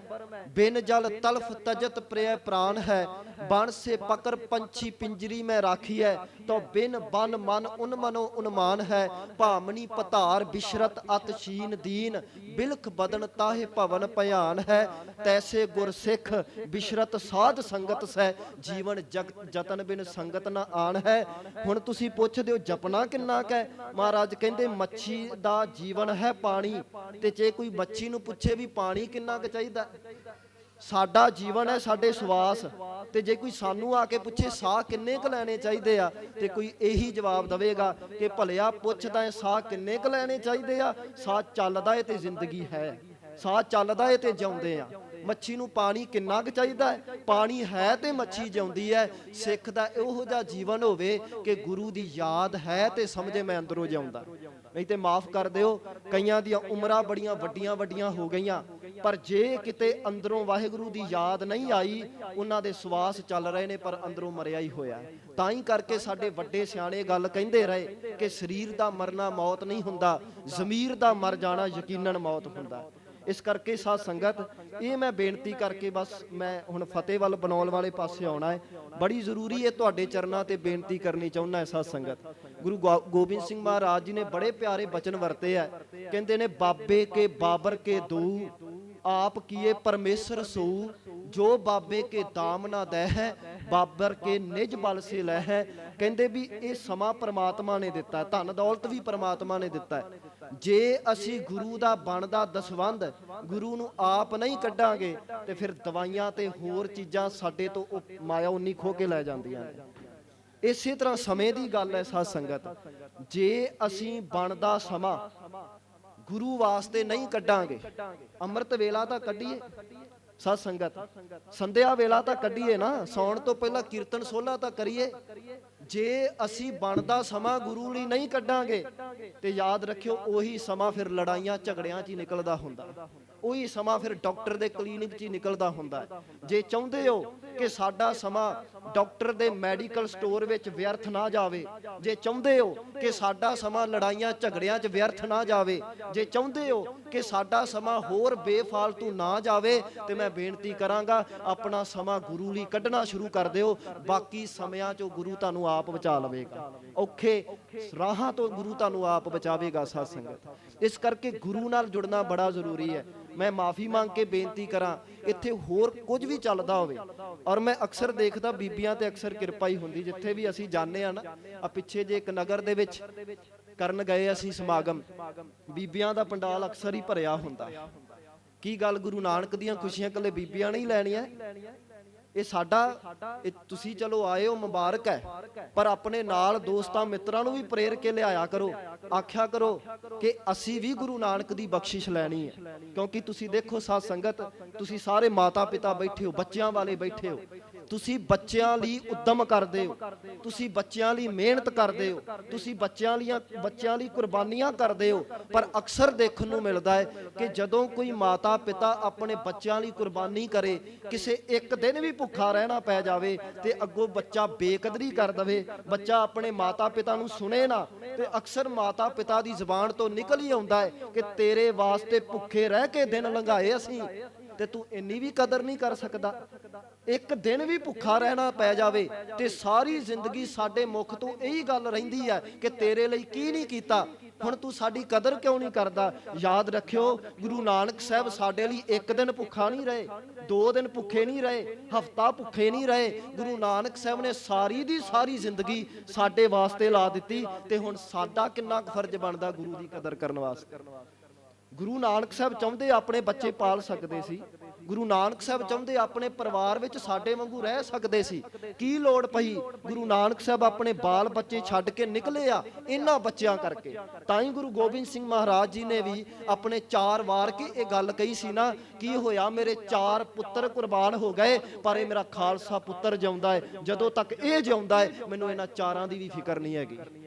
ਬਿਨ ਜਲ ਤਲਫ ਤਜਤ ਪ੍ਰਿਯ ਪ੍ਰਾਨ ਹੈ। ਬਣ ਸੇ ਪਕਰ ਪੰਛੀ ਪਿੰਜਰੀ ਮੈਂ ਰਾਖੀਐ, ਤੋ ਬਿਨ ਬਨ ਮਨ ਉਨ ਮਨੋ ਉਨਮਾਨ ਹੈ। ਭਾਮਨੀ ਪਧਾਰ ਬਿਸ਼ਰਤ ਅਤ ਸ਼ੀਨ ਦੀਨ, ਬਿਲਖ ਬਦਨ ਤਾਹੇ ਭਵਨ ਭਿਆਨ ਹੈ। ਤੈਸੇ ਗੁਰ ਸਿੱਖ ਬਿਸ਼ਰਤ ਸਾਧ ਸੰਗਤ ਸੈ, ਜੀਵਨ ਜਤਨ ਬਿਨ ਸੰਗਤ ਨਾ ਆਣ ਹੈ। ਹੁਣ ਤੁਸੀਂ ਪੁੱਛਦੇ ਹੋ ਜਪਣਾ ਕਿੰਨਾ ਕੁ ਹੈ। ਮਹਾਰਾਜ ਕਹਿੰਦੇ ਮੱਛੀ ਦਾ ਜੀਵਨ ਹੈ ਪਾਣੀ, ਤੇ ਜੇ ਕੋਈ ਮੱਛੀ ਨੂੰ ਪੁੱਛੇ ਵੀ ਪਾਣੀ ਕਿੰਨਾ ਕੁ ਚਾਹੀਦਾ, ਸਾਡਾ ਜੀਵਨ ਹੈ ਸਾਡੇ ਸਵਾਸ, ਤੇ ਜੇ ਕੋਈ ਸਾਨੂੰ ਆ ਕੇ ਪੁੱਛੇ ਸਾਹ ਕਿੰਨੇ ਕੁ ਲੈਣੇ ਚਾਹੀਦੇ ਆ, ਤੇ ਕੋਈ ਇਹੀ ਜਵਾਬ ਦੇਵੇਗਾ ਕਿ ਭਲਿਆ ਪੁੱਛਦਾ ਹੈ ਸਾਹ ਕਿੰਨੇ ਕੁ ਲੈਣੇ ਚਾਹੀਦੇ ਆ, ਸਾਹ ਚੱਲਦਾ ਏ ਤੇ ਜ਼ਿੰਦਗੀ ਹੈ, ਸਾਹ ਚੱਲਦਾ ਏ ਤੇ ਜਿਉਂਦੇ ਆ। ਮੱਛੀ ਨੂੰ ਪਾਣੀ ਕਿੰਨਾ ਕੁ ਚਾਹੀਦਾ ਹੈ, ਪਾਣੀ ਹੈ ਤੇ ਮੱਛੀ ਜਿਉਂਦੀ ਹੈ। ਸਿੱਖ ਦਾ ਇਹੋ ਜਿਹਾ ਜੀਵਨ ਹੋਵੇ ਕਿ ਗੁਰੂ ਦੀ ਯਾਦ ਹੈ ਤੇ ਸਮਝੇ ਮੈਂ ਅੰਦਰੋਂ ਜਿਉਂਦਾ। ਨਹੀਂ ਤੇ ਮਾਫ ਕਰ ਦਿਓ, ਕਈਆਂ ਦੀਆਂ ਉਮਰਾਂ ਬੜੀਆਂ ਵੱਡੀਆਂ ਵੱਡੀਆਂ ਹੋ ਗਈਆਂ, ਪਰ ਜੇ ਕਿਤੇ ਅੰਦਰੋਂ ਵਾਹਿਗੁਰੂ ਦੀ ਯਾਦ ਨਹੀਂ ਆਈ, ਉਹਨਾਂ ਦੇ ਸਵਾਸ ਚੱਲ ਰਹੇ ਨੇ ਪਰ ਅੰਦਰੋਂ ਮਰਿਆ ਹੀ ਹੋਇਆ। ਤਾਂ ਹੀ ਕਰਕੇ ਸਾਡੇ ਵੱਡੇ ਸਿਆਣੇ ਗੱਲ ਕਹਿੰਦੇ ਰਹੇ ਕਿ ਸਰੀਰ ਦਾ ਮਰਨਾ ਮੌਤ ਨਹੀਂ ਹੁੰਦਾ, ਜ਼ਮੀਰ ਦਾ ਮਰ ਜਾਣਾ ਯਕੀਨਨ ਮੌਤ ਹੁੰਦਾ। ਇਸ ਕਰਕੇ ਸਾਧ ਸੰਗਤ ਇਹ ਮੈਂ ਬੇਨਤੀ ਕਰਕੇ ਬਸ ਮੈਂ ਹੁਣ ਫਤਿਹ ਵੱਲ ਬਣਾਉਣ ਵਾਲੇ ਪਾਸੇ ਆਉਣਾ ਹੈ। ਬੜੀ ਜ਼ਰੂਰੀ ਹੈ, ਤੁਹਾਡੇ ਚਰਨਾਂ ਤੇ ਬੇਨਤੀ ਕਰਨੀ ਚਾਹੁੰਦਾ ਹੈ ਸਾਧ ਸੰਗਤ। ਗੁਰੂ ਗੋਬਿੰਦ ਸਿੰਘ ਮਹਾਰਾਜ ਜੀ ਨੇ ਬੜੇ ਪਿਆਰੇ ਬਚਨ ਵਰਤੇ ਆ। ਕਹਿੰਦੇ ਨੇ ਬਾਬੇ ਕੇ ਬਾਬਰ ਕੇ ਦੂ, ਆਪ ਕੀਏ ਪਰਮੇਸ਼ਰ ਸੋ। ਜੋ ਬਾਬੇ ਕੇ ਦਾਮ ਨਾ ਦੈ ਹੈ, ਬਾਬਰ ਕੇ ਨਿਜ ਬਲ ਸੇ ਲੈ ਹੈ। ਕਹਿੰਦੇ ਵੀ ਇਹ ਸਮਾਂ ਪ੍ਰਮਾਤਮਾ ਨੇ ਦਿੱਤਾ, ਧਨ ਦੌਲਤ ਵੀ ਪ੍ਰਮਾਤਮਾ ਨੇ ਦਿੱਤਾ ਹੈ। ਜੇ ਅਸੀਂ ਗੁਰੂ ਦਾ ਬਣਦਾ ਦਸਵੰਧ ਗੁਰੂ ਨੂੰ ਆਪ ਨਹੀਂ ਕੱਢਾਂਗੇ ਤੇ ਫਿਰ ਦਵਾਈਆਂ ਤੇ ਹੋਰ ਚੀਜ਼ਾਂ ਸਾਡੇ ਤੋਂ ਮਾਇਆ ਉਨੀ ਖੋ ਕੇ ਲੈ ਜਾਂਦੀਆਂ ਨੇ। ਇਸੇ ਤਰ੍ਹਾਂ ਸਮੇਂ ਦੀ ਗੱਲ ਹੈ ਸਾਧ ਸੰਗਤ, ਜੇ ਅਸੀਂ ਬਣਦਾ ਸਮਾਂ ਗੁਰੂ ਵਾਸਤੇ ਨਹੀਂ ਕੱਢਾਂਗੇ, ਅੰਮ੍ਰਿਤ ਵੇਲਾ ਤਾਂ ਕੱਢੀਏ ਸਾਧ ਸੰਗਤ, ਸੰਧਿਆ ਵੇਲਾ ਤਾਂ ਕੱਢੀਏ ਨਾ, ਸੌਣ ਤੋਂ ਪਹਿਲਾਂ ਕੀਰਤਨ ਸੋਹਲਾ ਤਾਂ ਕਰੀਏ। ਜੇ ਅਸੀਂ ਬਣਦਾ ਸਮਾਂ ਗੁਰੂ ਲਈ ਨਹੀਂ ਕੱਢਾਂਗੇ ਤੇ ਯਾਦ ਰੱਖਿਓ ਉਹੀ ਸਮਾਂ ਫਿਰ ਲੜਾਈਆਂ ਝਗੜਿਆਂ 'ਚ ਹੀ ਨਿਕਲਦਾ ਹੁੰਦਾ, ਉਹੀ ਸਮਾਂ ਫਿਰ ਡਾਕਟਰ ਦੇ ਕਲੀਨਿਕ 'ਚ ਹੀ ਨਿਕਲਦਾ ਹੁੰਦਾ। ਜੇ ਚਾਹੁੰਦੇ ਹੋ ਕਿ ਸਾਡਾ ਸਮਾਂ ਡਾਕਟਰ ਦੇ ਮੈਡੀਕਲ ਸਟੋਰ ਵਿੱਚ ਵਿਅਰਥ ਨਾ ਜਾਵੇ, ਜੇ ਚਾਹੁੰਦੇ ਹੋ ਕਿ ਸਾਡਾ ਸਮਾਂ ਲੜਾਈਆਂ ਝਗੜਿਆਂ 'ਚ ਵਿਅਰਥ ਨਾ ਜਾਵੇ, ਜੇ ਚਾਹੁੰਦੇ ਹੋ ਕਿ ਸਾਡਾ ਸਮਾਂ ਹੋਰ ਬੇਫਾਲਤੂ ਨਾ ਜਾਵੇ, ਤੇ ਮੈਂ ਬੇਨਤੀ ਕਰਾਂਗਾ ਆਪਣਾ ਸਮਾਂ ਗੁਰੂ ਲਈ ਕੱਢਣਾ ਸ਼ੁਰੂ ਕਰ ਦਿਓ। ਬਾਕੀ ਸਮਿਆਂ 'ਚੋਂ ਗੁਰੂ ਤੁਹਾਨੂੰ ਆਪ ਬਚਾ ਲਵੇਗਾ, ਔਖੇ ਰਾਹਾਂ ਤੋਂ ਗੁਰੂ ਤੁਹਾਨੂੰ ਆਪ ਬਚਾਵੇਗਾ ਸਾਧ ਸੰਗਤ। ਇਸ ਕਰਕੇ ਗੁਰੂ ਨਾਲ ਜੁੜਨਾ ਬੜਾ ਜ਼ਰੂਰੀ ਹੈ। ਮੈਂ ਮਾਫੀ ਮੰਗ ਕੇ ਬੇਨਤੀ ਕਰਾਂ, ਇੱਥੇ ਹੋਰ ਕੁਝ ਵੀ ਚੱਲਦਾ ਹੋਵੇ, ਔਰ ਮੈਂ ਅਕਸਰ ਦੇਖਦਾ ਬੀਬੀਆਂ ਤੇ ਅਕਸਰ ਕਿਰਪਾ ਹੀ ਹੁੰਦੀ, ਜਿੱਥੇ ਵੀ ਅਸੀਂ ਜਾਂਦੇ ਆ ਨਾ। ਆ ਪਿੱਛੇ ਜੇ ਇੱਕ ਨਗਰ ਦੇ ਵਿੱਚ ਕਰਨ ਗਏ ਅਸੀਂ ਸਮਾਗਮ, ਬੀਬੀਆਂ ਦਾ ਪੰਡਾਲ ਅਕਸਰ ਹੀ ਭਰਿਆ ਹੁੰਦਾ। ਕੀ ਗੱਲ, ਗੁਰੂ ਨਾਨਕ ਦੀਆਂ ਖੁਸ਼ੀਆਂ ਇਕੱਲੇ ਬੀਬੀਆਂ ਨਹੀਂ ਲੈਣੀਆਂ? ਇਹ ਸਾਡਾ, ਇਹ ਤੁਸੀਂ ਚਲੋ ਆਏ ਹੋ ਮੁਬਾਰਕ ਹੈ, ਪਰ ਆਪਣੇ ਨਾਲ ਦੋਸਤਾਂ ਮਿੱਤਰਾਂ ਨੂੰ ਵੀ ਪ੍ਰੇਰ ਕੇ ਲਿਆਇਆ ਕਰੋ, ਆਖਿਆ ਕਰੋ ਕਿ ਅਸੀਂ ਵੀ ਗੁਰੂ ਨਾਨਕ ਦੀ ਬਖਸ਼ਿਸ਼ ਲੈਣੀ ਹੈ। ਕਿਉਂਕਿ ਤੁਸੀਂ ਦੇਖੋ ਸਾਧ ਸੰਗਤ, ਤੁਸੀਂ ਸਾਰੇ ਮਾਤਾ ਪਿਤਾ ਬੈਠੇ ਹੋ, ਬੱਚਿਆਂ ਵਾਲੇ ਬੈਠੇ ਹੋ, ਤੁਸੀਂ ਬੱਚਿਆਂ ਲਈ ਉਦਮ ਕਰਦੇ ਹੋ, ਤੁਸੀਂ ਬੱਚਿਆਂ ਲਈ ਮਿਹਨਤ ਕਰਦੇ ਹੋ, ਤੁਸੀਂ ਬੱਚਿਆਂ ਲਈ ਕੁਰਬਾਨੀਆਂ ਕਰਦੇ ਹੋ। ਪਰ ਅਕਸਰ ਦੇਖਣ ਨੂੰ ਮਿਲਦਾ ਹੈ ਕਿ ਜਦੋਂ ਕੋਈ ਮਾਤਾ ਪਿਤਾ ਆਪਣੇ ਬੱਚਿਆਂ ਲਈ ਕੁਰਬਾਨੀ ਕਰੇ, ਕਿਸੇ ਇੱਕ ਦਿਨ ਵੀ ਭੁੱਖਾ ਰਹਿਣਾ ਪੈ ਜਾਵੇ ਤੇ ਅੱਗੋਂ ਬੱਚਾ ਬੇਕਦਰੀ ਕਰ ਦਵੇ, ਬੱਚਾ ਆਪਣੇ ਮਾਤਾ ਪਿਤਾ ਨੂੰ ਸੁਣੇ ਨਾ, ਤੇ ਅਕਸਰ ਮਾਤਾ ਪਿਤਾ ਦੀ ਜ਼ੁਬਾਨ ਤੋਂ ਨਿਕਲ ਹੀ ਆਉਂਦਾ ਹੈ ਕਿ ਤੇਰੇ ਵਾਸਤੇ ਭੁੱਖੇ ਰਹਿ ਕੇ ਦਿਨ ਲੰਘਾਏ ਅਸੀਂ, ਤੇ ਤੂੰ ਇੰਨੀ ਵੀ ਕਦਰ ਨਹੀਂ ਕਰ ਸਕਦਾ। ਇੱਕ ਦਿਨ ਵੀ ਭੁੱਖਾ ਰਹਿਣਾ ਪੈ ਜਾਵੇ ਤੇ ਸਾਰੀ ਜ਼ਿੰਦਗੀ ਸਾਡੇ ਮੁਖ ਤੋਂ ਇਹੀ ਗੱਲ ਰਹਿੰਦੀ ਹੈ ਕਿ ਤੇਰੇ ਲਈ ਕੀ ਨਹੀਂ ਕੀਤਾ, ਹੁਣ ਤੂੰ ਸਾਡੀ ਕਦਰ ਕਿਉਂ ਨਹੀਂ ਕਰਦਾ। ਯਾਦ ਰੱਖਿਓ, ਗੁਰੂ ਨਾਨਕ ਸਾਹਿਬ ਸਾਡੇ ਲਈ ਇੱਕ ਦਿਨ ਭੁੱਖਾ ਨਹੀਂ ਰਹੇ, 2 ਦਿਨ ਭੁੱਖੇ ਨਹੀਂ ਰਹੇ, ਹਫਤਾ ਭੁੱਖੇ ਨਹੀਂ ਰਹੇ। ਗੁਰੂ ਨਾਨਕ ਸਾਹਿਬ ਨੇ ਸਾਰੀ ਦੀ ਸਾਰੀ ਜ਼ਿੰਦਗੀ ਸਾਡੇ ਵਾਸਤੇ ਲਾ ਦਿੱਤੀ ਤੇ ਹੁਣ ਸਾਡਾ ਕਿੰਨਾ ਕੁ ਫਰਜ਼ ਬਣਦਾ ਗੁਰੂ ਦੀ ਕਦਰ ਕਰਨ ਵਾਸਤੇ। ਗੁਰੂ ਨਾਨਕ ਸਾਹਿਬ ਚਾਹੁੰਦੇ ਆਪਣੇ ਬੱਚੇ ਪਾਲ ਸਕਦੇ ਸੀ, ਗੁਰੂ ਨਾਨਕ ਸਾਹਿਬ ਚਾਹੁੰਦੇ ਆਪਣੇ ਪਰਿਵਾਰ ਵਿੱਚ ਸਾਡੇ ਵਾਂਗੂ ਰਹਿ ਸਕਦੇ ਸੀ। ਕੀ ਲੋੜ ਪਈ, ਗੁਰੂ ਨਾਨਕ ਸਾਹਿਬ ਆਪਣੇ ਬਾਲ ਬੱਚੇ ਛੱਡ ਕੇ ਨਿਕਲੇ ਆ ਇਹਨਾਂ ਬੱਚਿਆਂ ਕਰਕੇ। ਤਾਂ ਹੀ ਗੁਰੂ ਗੋਬਿੰਦ ਸਿੰਘ ਮਹਾਰਾਜ ਜੀ ਨੇ ਵੀ ਆਪਣੇ 4 ਵਾਰ ਕੇ ਇਹ ਗੱਲ ਕਹੀ ਸੀ ਨਾ, ਕੀ ਹੋਇਆ ਮੇਰੇ 4 ਪੁੱਤਰ ਕੁਰਬਾਨ ਹੋ ਗਏ ਪਰ ਇਹ ਮੇਰਾ ਖਾਲਸਾ ਪੁੱਤਰ ਜਿਉਂਦਾ ਹੈ। ਜਦੋਂ ਤੱਕ ਇਹ ਜਿਉਂਦਾ ਹੈ ਮੈਨੂੰ ਇਹਨਾਂ 4 ਦੀ ਵੀ ਫਿਕਰ ਨਹੀਂ ਹੈਗੀ।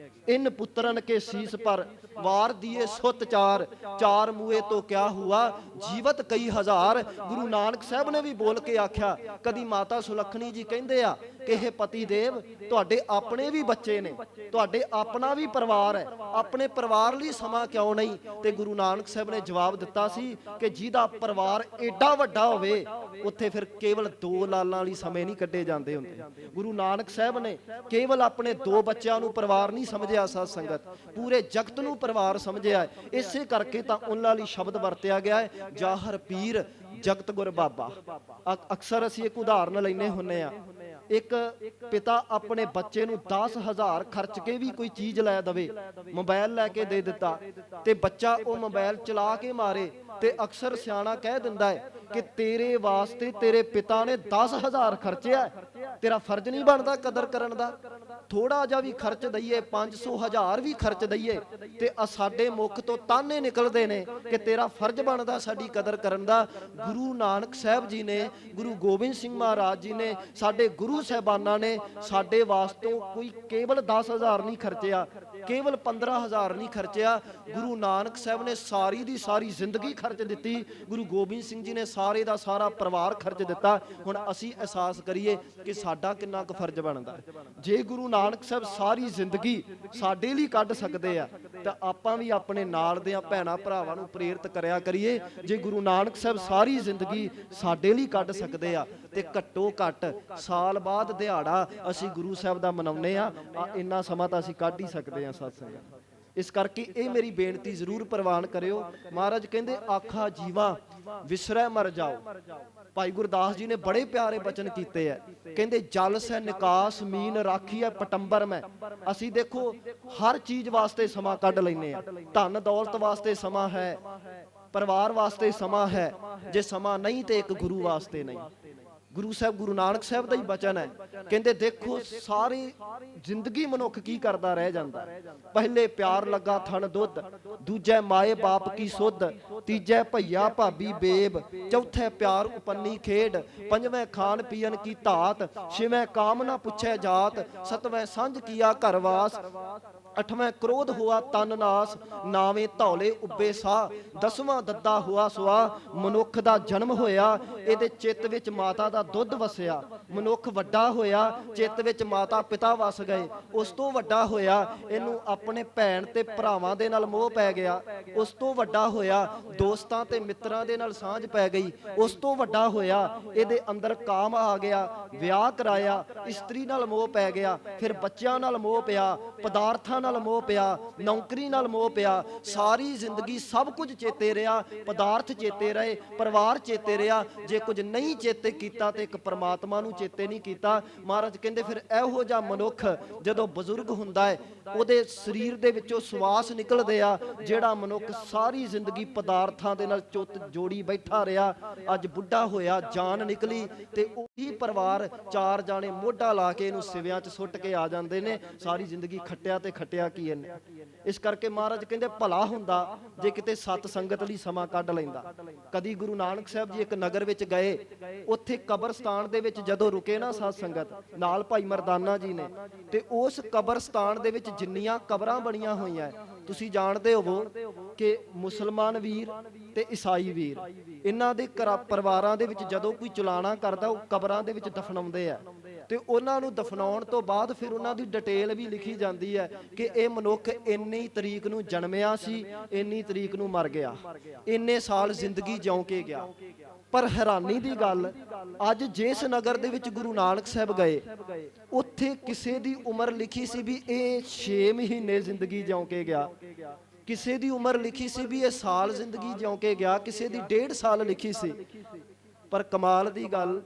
ਇਨ ਪੁੱਤਰਨ ਕੇ ਸੀਸ ਪਰ ਵਾਰ ਦੀਏ ਸੁਤ 4, 4 ਮੂਏ ਤੋਂ ਕਿਆ ਹੁਆ ਜੀਵਤ ਕਈ ਹਜ਼ਾਰ। ਗੁਰੂ ਨਾਨਕ ਸਾਹਿਬ ਨੇ ਵੀ ਬੋਲ ਕੇ ਆਖਿਆ। ਕਦੀ ਮਾਤਾ ਸੁਲੱਖਣੀ ਜੀ ਕਹਿੰਦੇ ਆ ਕਿ ਇਹ ਪਤੀ ਦੇਵ ਤੁਹਾਡੇ ਆਪਣੇ ਵੀ ਬੱਚੇ ਨੇ, ਤੁਹਾਡੇ ਆਪਣਾ ਵੀ ਪਰਿਵਾਰ ਹੈ, ਆਪਣੇ ਪਰਿਵਾਰ ਲਈ ਸਮਾਂ ਕਿਉਂ ਨਹੀਂ। ਤੇ ਗੁਰੂ ਨਾਨਕ ਸਾਹਿਬ ਨੇ ਜਵਾਬ ਦਿੱਤਾ ਸੀ ਕਿ ਜਿਹਦਾ ਪਰਿਵਾਰ ਏਡਾ ਵੱਡਾ ਹੋਵੇ ਉੱਥੇ ਫਿਰ ਕੇਵਲ 2 ਲਾਲਾਂ ਲਈ ਸਮੇਂ ਨਹੀਂ ਕੱਢੇ ਜਾਂਦੇ ਹੁੰਦੇ। ਗੁਰੂ ਨਾਨਕ ਸਾਹਿਬ ਨੇ ਕੇਵਲ ਆਪਣੇ 2 ਬੱਚਿਆਂ ਨੂੰ ਪਰਿਵਾਰ ਨਹੀਂ ਸਮਝਿਆ ਸਾਧ ਸੰਗਤ, ਪੂਰੇ ਜਗਤ ਨੂੰ ਪਰਿਵਾਰ ਸਮਝਿਆ। ਇਸੇ ਕਰਕੇ ਤਾਂ ਉਹਨਾਂ ਲਈ ਸ਼ਬਦ ਵਰਤਿਆ ਗਿਆ ਹੈ, ਜਾਹਰ ਪੀਰ ਜਗਤ ਗੁਰ ਬਾਬਾ। ਅਕਸਰ ਅਸੀਂ ਇੱਕ ਉਦਾਹਰਨ ਲੈਨੇ ਹੁੰਨੇ ਆ, ਇੱਕ ਪਿਤਾ ਆਪਣੇ ਬੱਚੇ ਨੂੰ 10,000 ਖਰਚ ਕੇ ਵੀ ਕੋਈ ਚੀਜ਼ ਲੈ ਦਵੇ, ਮੋਬਾਈਲ ਲੈ ਕੇ ਦੇ ਦਿੱਤਾ ਤੇ ਬੱਚਾ ਉਹ ਮੋਬਾਈਲ ਚਲਾ ਕੇ ਮਾਰੇ ਤੇ ਅਕਸਰ ਸਿਆਣਾ ਕਹਿ ਦਿੰਦਾ ਹੈ ਕਿ ਤੇਰੇ ਵਾਸਤੇ ਤੇਰੇ ਪਿਤਾ ਨੇ 10,000 ਖਰਚਿਆ, ਤੇਰਾ ਫਰਜ਼ ਨਹੀਂ ਬਣਦਾ ਕਦਰ ਕਰਨ ਦਾ। ਥੋੜਾ ਜਿਹਾ ਵੀ ਖਰਚ ਦਈਏ, 500 1000 ਵੀ ਖਰਚ ਦਈਏ ਤੇ ਸਾਡੇ ਮੁਖ ਤੋਂ ਤਾਨੇ ਨਿਕਲਦੇ ਨੇ ਕਿ ਤੇਰਾ ਫਰਜ਼ ਬਣਦਾ ਸਾਡੀ ਕਦਰ ਕਰਨ ਦਾ। ਗੁਰੂ ਨਾਨਕ ਸਾਹਿਬ ਜੀ ਨੇ, ਗੁਰੂ ਗੋਬਿੰਦ ਸਿੰਘ ਮਹਾਰਾਜ ਜੀ ਨੇ, ਸਾਡੇ ਗੁਰੂ ਸਾਹਿਬਾਨਾਂ ਨੇ ਸਾਡੇ ਵਾਸਤੇ ਕੋਈ ਕੇਵਲ 10,000 ਨਹੀਂ ਖਰਚਿਆ, ਕੇਵਲ 15,000 ਨਹੀਂ ਖਰਚਿਆ। ਗੁਰੂ ਨਾਨਕ ਸਾਹਿਬ ਨੇ ਸਾਰੀ ਦੀ ਸਾਰੀ ਜ਼ਿੰਦਗੀ ਖਰਚ ਦਿੱਤੀ, ਗੁਰੂ ਗੋਬਿੰਦ ਸਿੰਘ ਜੀ ਨੇ ਸਾਰੇ ਦਾ ਸਾਰਾ ਪਰਿਵਾਰ ਖਰਚ ਦਿੱਤਾ। ਹੁਣ ਅਸੀਂ ਅਹਿਸਾਸ ਕਰੀਏ ਕਿ ਸਾਡਾ ਕਿੰਨਾ ਕੁ ਫਰਜ਼ ਬਣਦਾ। ਜੇ ਗੁਰੂ ਨਾਨਕ ਸਾਹਿਬ ਸਾਰੀ ਜ਼ਿੰਦਗੀ ਸਾਡੇ ਲਈ ਕੱਢ ਸਕਦੇ ਆ ਤਾਂ ਆਪਾਂ ਵੀ ਆਪਣੇ ਨਾਲ ਦੇ ਭੈਣਾਂ ਭਰਾਵਾਂ ਨੂੰ ਪ੍ਰੇਰਿਤ ਕਰਿਆ ਕਰੀਏ। ਜੇ ਗੁਰੂ ਨਾਨਕ ਸਾਹਿਬ ਸਾਰੀ ਜ਼ਿੰਦਗੀ ਸਾਡੇ ਲਈ ਕੱਢ ਸਕਦੇ ਆ ਤੇ ਘੱਟੋ ਘੱਟ ਸਾਲ ਬਾਅਦ ਦਿਹਾੜਾ ਅਸੀਂ ਗੁਰੂ ਸਾਹਿਬ ਦਾ ਮਨਾਉਂਦੇ ਆ, ਇੰਨਾ ਸਮਾਂ ਤਾਂ ਅਸੀਂ ਕੱਢ ਹੀ ਸਕਦੇ ਆ ਸਾਧ ਸੰਗਤ। ਇਸ ਕਰਕੇ ਇਹ ਮੇਰੀ ਬੇਨਤੀ ਜ਼ਰੂਰ ਪ੍ਰਵਾਨ ਕਰਿਓ। ਮਹਾਰਾਜ ਕਹਿੰਦੇ ਆਖਾ ਜੀਵਾ ਵਿਸਰੈ ਮਰ ਜਾਓ। ਭਾਈ ਗੁਰਦਾਸ ਜੀ ਨੇ ਬੜੇ ਪਿਆਰੇ ਬਚਨ ਕੀਤੇ ਹੈ, ਕਹਿੰਦੇ ਜਲ ਸੈ ਨਿਕਾਸ ਮੀਨ ਰਾਖੀ ਹੈ ਪਟੰਬਰ ਮੈਂ। ਅਸੀਂ ਦੇਖੋ ਹਰ ਚੀਜ਼ ਵਾਸਤੇ ਸਮਾਂ ਕੱਢ ਲੈਨੇ ਆ, ਧਨ ਦੌਲਤ ਵਾਸਤੇ ਸਮਾਂ ਹੈ, ਪਰਿਵਾਰ ਵਾਸਤੇ ਸਮਾਂ ਹੈ, ਜੇ ਸਮਾਂ ਨਹੀਂ ਤੇ ਇੱਕ ਗੁਰੂ ਵਾਸਤੇ ਨਹੀਂ। ਗੁਰੂ ਸਾਹਿਬ, ਗੁਰੂ ਨਾਨਕ ਸਾਹਿਬ ਦਾ ਹੀ ਬਚਨ ਹੈ, ਕਹਿੰਦੇ ਦੇਖੋ ਸਾਰੀ ਜ਼ਿੰਦਗੀ ਮਨੁੱਖ ਕੀ ਕਰਦਾ ਰਹਿ ਜਾਂਦਾ। ਪਹਿਲੇ ਪਿਆਰ ਲੱਗਾ ਥਣ ਦੁੱਧ, ਦੂਜੇ ਮਾਏ ਬਾਪ ਕੀ ਸੁੱਧ, ਤੀਜੇ ਭਈਆ ਭਾਬੀ ਬੇਬ, ਚੌਥੇ ਪਿਆਰ ਉਪੰਨੀ ਖੇਡ, ਪੰਜਵੇਂ ਖਾਣ ਪੀਣ ਕੀ ਧਾਤ, ਛੇਵੇਂ ਕਾਮ ਨਾ ਪੁੱਛੇ ਜਾਤ, ਸਤਵੇਂ ਸਾਂਝ ਕੀਆ ਘਰ ਵਾਸ, ਅਠਵੇਂ ਕ੍ਰੋਧ ਹੁਆ ਤਨ ਨਾਸ, ਨਾਵੇਂ ਧੌਲੇ ਉੱਬੇ ਸਾਹ, ਦਸਵਾਂ ਦੱਦਾ ਹੁਆ ਸੁਆ। ਮਨੁੱਖ ਦਾ ਜਨਮ ਹੋਇਆ, ਇਹਦੇ ਚਿੱਤ ਵਿੱਚ ਮਾਤਾ ਦਾ ਦੁੱਧ ਵਸਿਆ। ਮਨੁੱਖ ਵੱਡਾ ਹੋਇਆ, ਚਿੱਤ ਵਿੱਚ ਮਾਤਾ ਪਿਤਾ ਵਸ ਗਏ। ਉਸ ਤੋਂ ਵੱਡਾ ਹੋਇਆ, ਇਹਨੂੰ ਆਪਣੇ ਭੈਣ ਤੇ ਭਰਾਵਾਂ ਦੇ ਨਾਲ ਮੋਹ ਪੈ ਗਿਆ। ਉਸ ਤੋਂ ਵੱਡਾ ਹੋਇਆ, ਦੋਸਤਾਂ ਤੇ ਮਿੱਤਰਾਂ ਦੇ ਨਾਲ ਸਾਂਝ ਪੈ ਗਈ। ਉਸ ਤੋਂ ਵੱਡਾ ਹੋਇਆ, ਇਹਦੇ ਅੰਦਰ ਕਾਮ ਆ ਗਿਆ, ਵਿਆਹ ਕਰਾਇਆ, ਇਸਤਰੀ ਨਾਲ ਮੋਹ ਪੈ ਗਿਆ, ਫਿਰ ਬੱਚਿਆਂ ਨਾਲ ਮੋਹ ਪਿਆ, ਪਦਾਰਥਾਂ ਨਾਲ ਮੋਹ ਪਿਆ, ਨੌਕਰੀ ਨਾਲ ਮੋਹ ਪਿਆ। ਸਾਰੀ ਜ਼ਿੰਦਗੀ ਸਭ ਕੁਝ ਚੇਤੇ ਰਿਹਾ, ਪਦਾਰਥ ਚੇਤੇ ਰਹੇ, ਪਰਿਵਾਰ ਚੇਤੇ ਰਿਹਾ। ਜੇ ਕੁਝ ਨਹੀਂ ਚੇਤੇ ਕੀਤਾ ਤੇ ਇੱਕ ਪਰਮਾਤਮਾ ਨੂੰ ਚੇਤੇ ਨਹੀਂ ਕੀਤਾ। ਮਹਾਰਾਜ ਕਹਿੰਦੇ ਫਿਰ ਇਹੋ ਜਿਹਾ ਮਨੁੱਖ ਜਦੋਂ ਬਜ਼ੁਰਗ ਹੁੰਦਾ ਹੈ, ਉਹਦੇ ਸਰੀਰ ਦੇ ਵਿੱਚੋਂ ਸਵਾਸ ਨਿਕਲਦੇ ਆ। ਜਿਹੜਾ ਮਨੁੱਖ ਸਾਰੀ ਜ਼ਿੰਦਗੀ ਪਦਾਰਥਾਂ ਦੇ ਨਾਲ ਚੁੱਤ ਜੋੜੀ ਬੈਠਾ ਰਿਹਾ, ਅੱਜ ਬੁੱਢਾ ਹੋਇਆ, ਜਾਨ ਨਿਕਲੀ ਤੇ ਉਹੀ ਪਰਿਵਾਰ 4 ਜਾਣੇ ਮੋਢਾ ਲਾ ਕੇ ਇਹਨੂੰ ਸਿਵਿਆਂ 'ਚ ਸੁੱਟ ਕੇ ਆ ਜਾਂਦੇ ਨੇ। ਸਾਰੀ ਜ਼ਿੰਦਗੀ ਖੱਟਿਆ ਤੇ ਖੱਟਿਆ ਕੀ ਇਹਨੇ। ਇਸ ਕਰਕੇ ਮਹਾਰਾਜ ਕਹਿੰਦੇ ਭਲਾ ਹੁੰਦਾ ਜੇ ਕਿਤੇ ਸਤ ਸੰਗਤ ਲਈ ਸਮਾਂ ਕੱਢ ਲੈਂਦਾ। ਕਦੀ ਗੁਰੂ ਨਾਨਕ ਸਾਹਿਬ ਜੀ ਇੱਕ ਨਗਰ ਵਿੱਚ ਗਏ, ਉੱਥੇ ਕਬਰਸਤਾਨ ਦੇ ਵਿੱਚ ਜਦੋਂ ਰੁਕੇ ਨਾ ਸਾਧ ਸੰਗਤ, ਨਾਲ ਭਾਈ ਮਰਦਾਨਾ ਜੀ ਨੇ, ਤੇ ਉਸ ਕਬਰਸਤਾਨ ਦੇ ਵਿੱਚ ਜਿੰਨੀਆਂ ਕਬਰਾਂ ਬਣੀਆਂ ਹੋਈਆਂ, ਤੁਸੀਂ ਜਾਣਦੇ ਹੋਵੋ ਕਿ ਮੁਸਲਮਾਨ ਵੀਰ ਤੇ ਈਸਾਈ ਵੀਰ, ਇਹਨਾਂ ਦੇ ਪਰਿਵਾਰਾਂ ਦੇ ਵਿੱਚ ਜਦੋਂ ਕੋਈ ਚਲਾਣਾ ਕਰਦਾ ਉਹ ਕਬਰਾਂ ਦੇ ਵਿੱਚ ਦਫਨਾਉਂਦੇ ਆ। ਤੇ ਉਹਨਾਂ ਨੂੰ ਦਫਨਾਉਣ ਤੋਂ ਬਾਅਦ ਫਿਰ ਉਹਨਾਂ ਦੀ ਡਿਟੇਲ ਵੀ ਲਿਖੀ ਜਾਂਦੀ ਹੈ ਕਿ ਇਹ ਮਨੁੱਖ ਇੰਨੀ ਤਰੀਕ ਨੂੰ ਜਨਮਿਆ ਸੀ, ਇੰਨੀ ਤਰੀਕ ਨੂੰ ਮਰ ਗਿਆ, ਇੰਨੇ ਸਾਲ ਜ਼ਿੰਦਗੀ ਜਿਉਂ ਕੇ ਗਿਆ। ਪਰ ਹੈਰਾਨੀ ਦੀ ਗੱਲ, ਅੱਜ ਜਿਸ ਨਗਰ ਦੇ ਵਿੱਚ ਗੁਰੂ ਨਾਨਕ ਸਾਹਿਬ ਗਏ, ਉੱਥੇ ਕਿਸੇ ਦੀ ਉਮਰ ਲਿਖੀ ਸੀ ਵੀ ਇਹ 6 ਮਹੀਨੇ ਜ਼ਿੰਦਗੀ ਜਿਉਂ ਕੇ ਗਿਆ, ਕਿਸੇ ਦੀ ਉਮਰ ਲਿਖੀ ਸੀ ਵੀ ਇਹ ਸਾਲ ਜ਼ਿੰਦਗੀ ਜਿਉਂ ਕੇ ਗਿਆ, ਕਿਸੇ ਦੀ 1.5 ਸਾਲ ਲਿਖੀ ਸੀ। ਪਰ ਕਮਾਲ ਦੀ ਗੱਲ,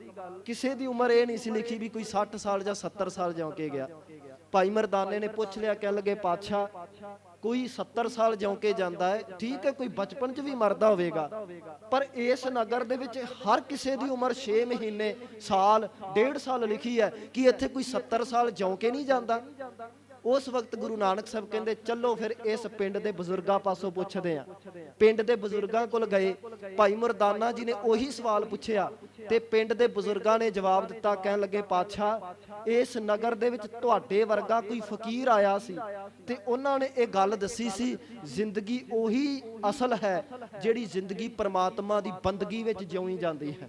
ਕਿਸੇ ਦੀ ਉਮਰ ਇਹ ਨਹੀਂ ਸੀ ਲਿਖੀ ਵੀ ਕੋਈ 60 ਸਾਲ ਜਾਂ 70 ਸਾਲ ਜਿਉਂ ਕੇ ਗਿਆ। ਭਾਈ ਮਰਦਾਨੇ ਨੇ ਪੁੱਛ ਲਿਆ, ਕਹਿਣ ਲੱਗੇ ਪਾਤਸ਼ਾਹ ਕੋਈ 70 ਸਾਲ ਜਿਉਂ ਕੇ ਜਾਂਦਾ ਹੈ, ਠੀਕ ਹੈ, ਕੋਈ ਬਚਪਨ 'ਚ ਵੀ ਮਰਦਾ ਹੋਵੇਗਾ, ਪਰ ਇਸ ਨਗਰ ਦੇ ਵਿੱਚ ਹਰ ਕਿਸੇ ਦੀ ਉਮਰ 6 ਮਹੀਨੇ, ਸਾਲ, 1.5 ਸਾਲ ਲਿਖੀ ਹੈ, ਕਿ ਇੱਥੇ ਕੋਈ 70 ਸਾਲ ਜਿਉਂ ਕੇ ਨਹੀਂ ਜਾਂਦਾ। ਉਸ ਵਕਤ ਗੁਰੂ ਨਾਨਕ ਸਾਹਿਬ ਕਹਿੰਦੇ ਚਲੋ ਫਿਰ ਇਸ ਪਿੰਡ ਦੇ ਬਜ਼ੁਰਗਾਂ ਪਾਸੋਂ ਪੁੱਛਦੇ ਆ। ਪਿੰਡ ਦੇ ਬਜ਼ੁਰਗਾਂ ਕੋਲ ਗਏ, ਭਾਈ ਮਰਦਾਨਾ ਜੀ ਨੇ ਉਹੀ ਸਵਾਲ ਪੁੱਛਿਆ ਤੇ ਪਿੰਡ ਦੇ ਬਜ਼ੁਰਗਾਂ ਨੇ ਜਵਾਬ ਦਿੱਤਾ। ਕਹਿਣ ਲੱਗੇ ਪਾਤਸ਼ਾਹ ਇਸ ਨਗਰ ਦੇ ਵਿੱਚ ਤੁਹਾਡੇ ਵਰਗਾ ਕੋਈ ਫਕੀਰ ਆਇਆ ਸੀ ਤੇ ਉਹਨਾਂ ਨੇ ਇਹ ਗੱਲ ਦੱਸੀ ਸੀ, ਜ਼ਿੰਦਗੀ ਉਹੀ ਅਸਲ ਹੈ ਜਿਹੜੀ ਜ਼ਿੰਦਗੀ ਪਰਮਾਤਮਾ ਦੀ ਬੰਦਗੀ ਵਿੱਚ ਜਿਉਈ ਜਾਂਦੀ ਹੈ,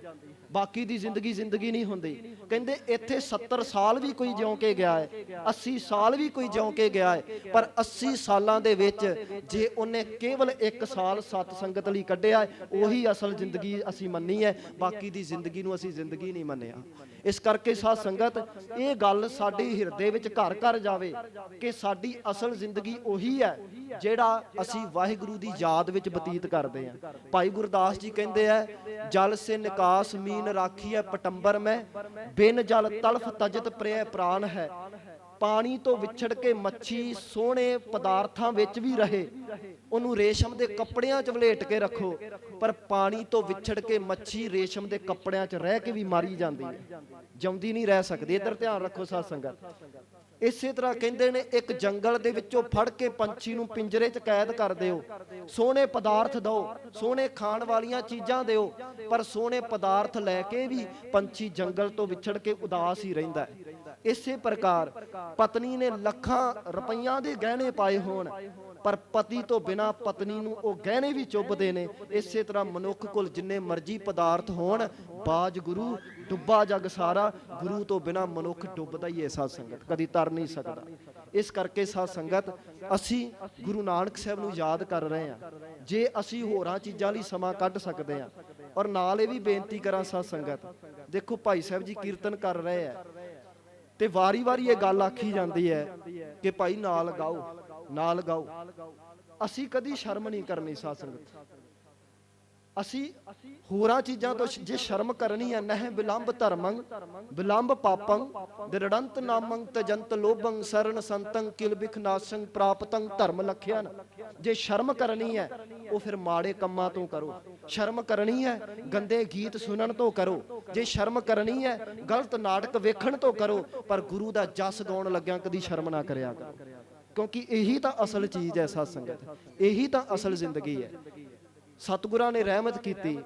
ਬਾਕੀ ਦੀ ਜ਼ਿੰਦਗੀ ਜ਼ਿੰਦਗੀ ਨਹੀਂ ਹੁੰਦੀ। ਕਹਿੰਦੇ ਇੱਥੇ 70 ਸਾਲ ਵੀ ਕੋਈ ਜਿਉਂ ਕੇ ਗਿਆ ਹੈ, 80 ਸਾਲ ਵੀ ਕੋਈ ਜਿਉਂ ਕੇ ਗਿਆ ਹੈ, ਪਰ 80 ਸਾਲਾਂ ਦੇ ਵਿੱਚ ਜੇ ਉਹਨੇ ਕੇਵਲ 1 ਸਾਲ ਸਤ ਸੰਗਤ ਲਈ ਕੱਢਿਆ, ਉਹੀ ਅਸਲ ਜ਼ਿੰਦਗੀ ਅਸੀਂ ਮੰਨੀ ਹੈ, ਬਾਕੀ ਦੀ ਜ਼ਿੰਦਗੀ ਨੂੰ ਅਸੀਂ ਜ਼ਿੰਦਗੀ ਨਹੀਂ ਮੰਨਿਆ। ਇਸ ਕਰਕੇ ਸਾਧ ਸੰਗਤ ਇਹ ਗੱਲ ਸਾਡੇ ਹਿਰਦੇ ਵਿੱਚ ਘਰ ਘਰ ਜਾਵੇ ਕਿ ਸਾਡੀ ਅਸਲ ਜ਼ਿੰਦਗੀ ਉਹੀ ਹੈ ਜਿਹੜਾ ਅਸੀਂ ਵਾਹਿਗੁਰੂ ਦੀ ਯਾਦ ਵਿੱਚ ਬਤੀਤ ਕਰਦੇ ਹਾਂ। ਭਾਈ ਗੁਰਦਾਸ ਜੀ ਕਹਿੰਦੇ ਆ, ਜਲ ਸੇ ਨਿਕਾਸ ਮੀਨ ਰਾਖੀ ਹੈ ਪਟੰਬਰ ਮੈਂ, ਬਿਨ ਜਲ ਤਲਫ ਤਜਤ ਪ੍ਰਿਯ ਪ੍ਰਾਨ ਹੈ। ਪਾਣੀ ਤੋਂ ਵਿਛੜ ਕੇ ਮੱਛੀ ਸੋਹਣੇ ਪਦਾਰਥਾਂ ਵਿੱਚ ਵੀ ਰਹੇ, ਉਹਨੂੰ ਰੇਸ਼ਮ ਦੇ ਕੱਪੜਿਆਂ 'ਚ ਵਲੇਟ ਕੇ ਰੱਖੋ, ਪਰ ਪਾਣੀ ਤੋਂ ਵਿਛੜ ਕੇ ਮੱਛੀ ਰੇਸ਼ਮ ਦੇ ਕੱਪੜਿਆਂ 'ਚ ਰਹਿ ਕੇ ਵੀ ਮਾਰੀ ਜਾਂਦੀ ਹੈ, ਜਿਉਂਦੀ ਨਹੀਂ ਰਹਿ ਸਕਦੀ। ਇੱਧਰ ਧਿਆਨ ਰੱਖੋ ਸਾਧ ਸੰਗਤ। ਇਸੇ ਤਰ੍ਹਾਂ ਕਹਿੰਦੇ ਨੇ, ਇੱਕ ਜੰਗਲ ਦੇ ਵਿੱਚੋਂ ਫੜ ਕੇ ਪੰਛੀ ਨੂੰ ਪਿੰਜਰੇ 'ਚ ਕੈਦ ਕਰ ਦਿਓ, ਸੋਹਣੇ ਪਦਾਰਥ ਦਿਓ, ਸੋਹਣੇ ਖਾਣ ਵਾਲੀਆਂ ਚੀਜ਼ਾਂ ਦਿਓ, ਪਰ ਸੋਹਣੇ ਪਦਾਰਥ ਲੈ ਕੇ ਵੀ ਪੰਛੀ ਜੰਗਲ ਤੋਂ ਵਿਛੜ ਕੇ ਉਦਾਸ ਹੀ ਰਹਿੰਦਾ ਹੈ। ਇਸੇ ਪ੍ਰਕਾਰ ਪਤਨੀ ਨੇ ਲੱਖਾਂ ਰੁਪਈਆਂ ਦੇ ਗਹਿਣੇ ਪਾਏ ਹੋਣ, ਪਰ ਪਤੀ ਤੋਂ ਬਿਨਾ ਪਤਨੀ ਨੂੰ ਉਹ ਗਹਿਣੇ ਵੀ ਚੁੱਭਦੇ ਨੇ। ਇਸੇ ਤਰ੍ਹਾਂ ਮਨੁੱਖ ਕੋਲ ਜਿੰਨੇ ਮਰਜ਼ੀ ਪਦਾਰਥ ਹੋਣ, ਬਾਜ ਗੁਰੂ ਡੁੱਬਾ ਜਗ ਸਾਰਾ, ਗੁਰੂ ਤੋਂ ਬਿਨਾ ਮਨੁੱਖ ਡੁੱਬਦਾ ਹੀ ਹੈ ਸਾਧ ਸੰਗਤ, ਕਦੀ ਤਰ ਨਹੀਂ ਸਕਦਾ। ਇਸ ਕਰਕੇ ਸਾਧ ਸੰਗਤ ਅਸੀਂ ਗੁਰੂ ਨਾਨਕ ਸਾਹਿਬ ਨੂੰ ਯਾਦ ਕਰ ਰਹੇ ਹਾਂ। ਜੇ ਅਸੀਂ ਹੋਰਾਂ ਚੀਜ਼ਾਂ ਲਈ ਸਮਾਂ ਕੱਢ ਸਕਦੇ ਹਾਂ, ਔਰ ਨਾਲ ਇਹ ਵੀ ਬੇਨਤੀ ਕਰਾਂ ਸਾਧ ਸੰਗਤ, ਦੇਖੋ ਭਾਈ ਸਾਹਿਬ ਜੀ ਕੀਰਤਨ ਕਰ ਰਹੇ ਆ ਤੇ ਵਾਰੀ-ਵਾਰੀ ਇਹ ਗੱਲ ਆਖੀ ਜਾਂਦੀ ਹੈ ਕਿ ਭਾਈ ਨਾਲ ਗਾਓ, ਨਾਲ ਗਾਓ। ਅਸੀਂ ਕਦੀ ਸ਼ਰਮ ਨਹੀਂ ਕਰਨੀ ਸਾਧ ਸੰਗਤ। ਅਸੀਂ ਹੋਰਾਂ ਚੀਜ਼ਾਂ ਤੋਂ ਜੇ ਸ਼ਰਮ ਕਰਨੀ ਹੈ, ਨਹਿ ਵਿਲੰਬ ਧਰਮੰ ਵਿਲੰਬ ਪਾਪੰ ਦ੍ਰਿੜੰਤ ਨਾਮੰ ਤਜੰਤ ਲੋਭੰ ਸਰਣ ਸੰਤੰ ਕਿਲ ਬਿਖ ਨਾਸੰ ਪ੍ਰਾਪਤੰ ਧਰਮ ਲਖਿਆਨ। ਜੇ ਸ਼ਰਮ ਕਰਨੀ ਹੈ ਉਹ ਫਿਰ ਮਾੜੇ ਕੰਮਾਂ ਤੋਂ ਕਰੋ, ਸ਼ਰਮ ਕਰਨੀ ਹੈ ਗੰਦੇ ਗੀਤ ਸੁਣਨ ਤੋਂ ਕਰੋ, ਜੇ ਸ਼ਰਮ ਕਰਨੀ ਹੈ ਗਲਤ ਨਾਟਕ ਵੇਖਣ ਤੋਂ ਕਰੋ, ਪਰ ਗੁਰੂ ਦਾ ਜਸ ਗਾਉਣ ਲੱਗਿਆਂ ਕਦੀ ਸ਼ਰਮ ਨਾ ਕਰਿਆ ਕਰੋ, ਕਿਉਂਕਿ ਇਹੀ ਤਾਂ ਅਸਲ ਚੀਜ਼ ਹੈ ਸਾਧ ਸੰਗਤ, ਇਹੀ ਤਾਂ ਅਸਲ ਜ਼ਿੰਦਗੀ ਹੈ। ਸਤਿਗੁਰਾਂ ਨੇ ਰਹਿਮਤ ਕੀਤੀ।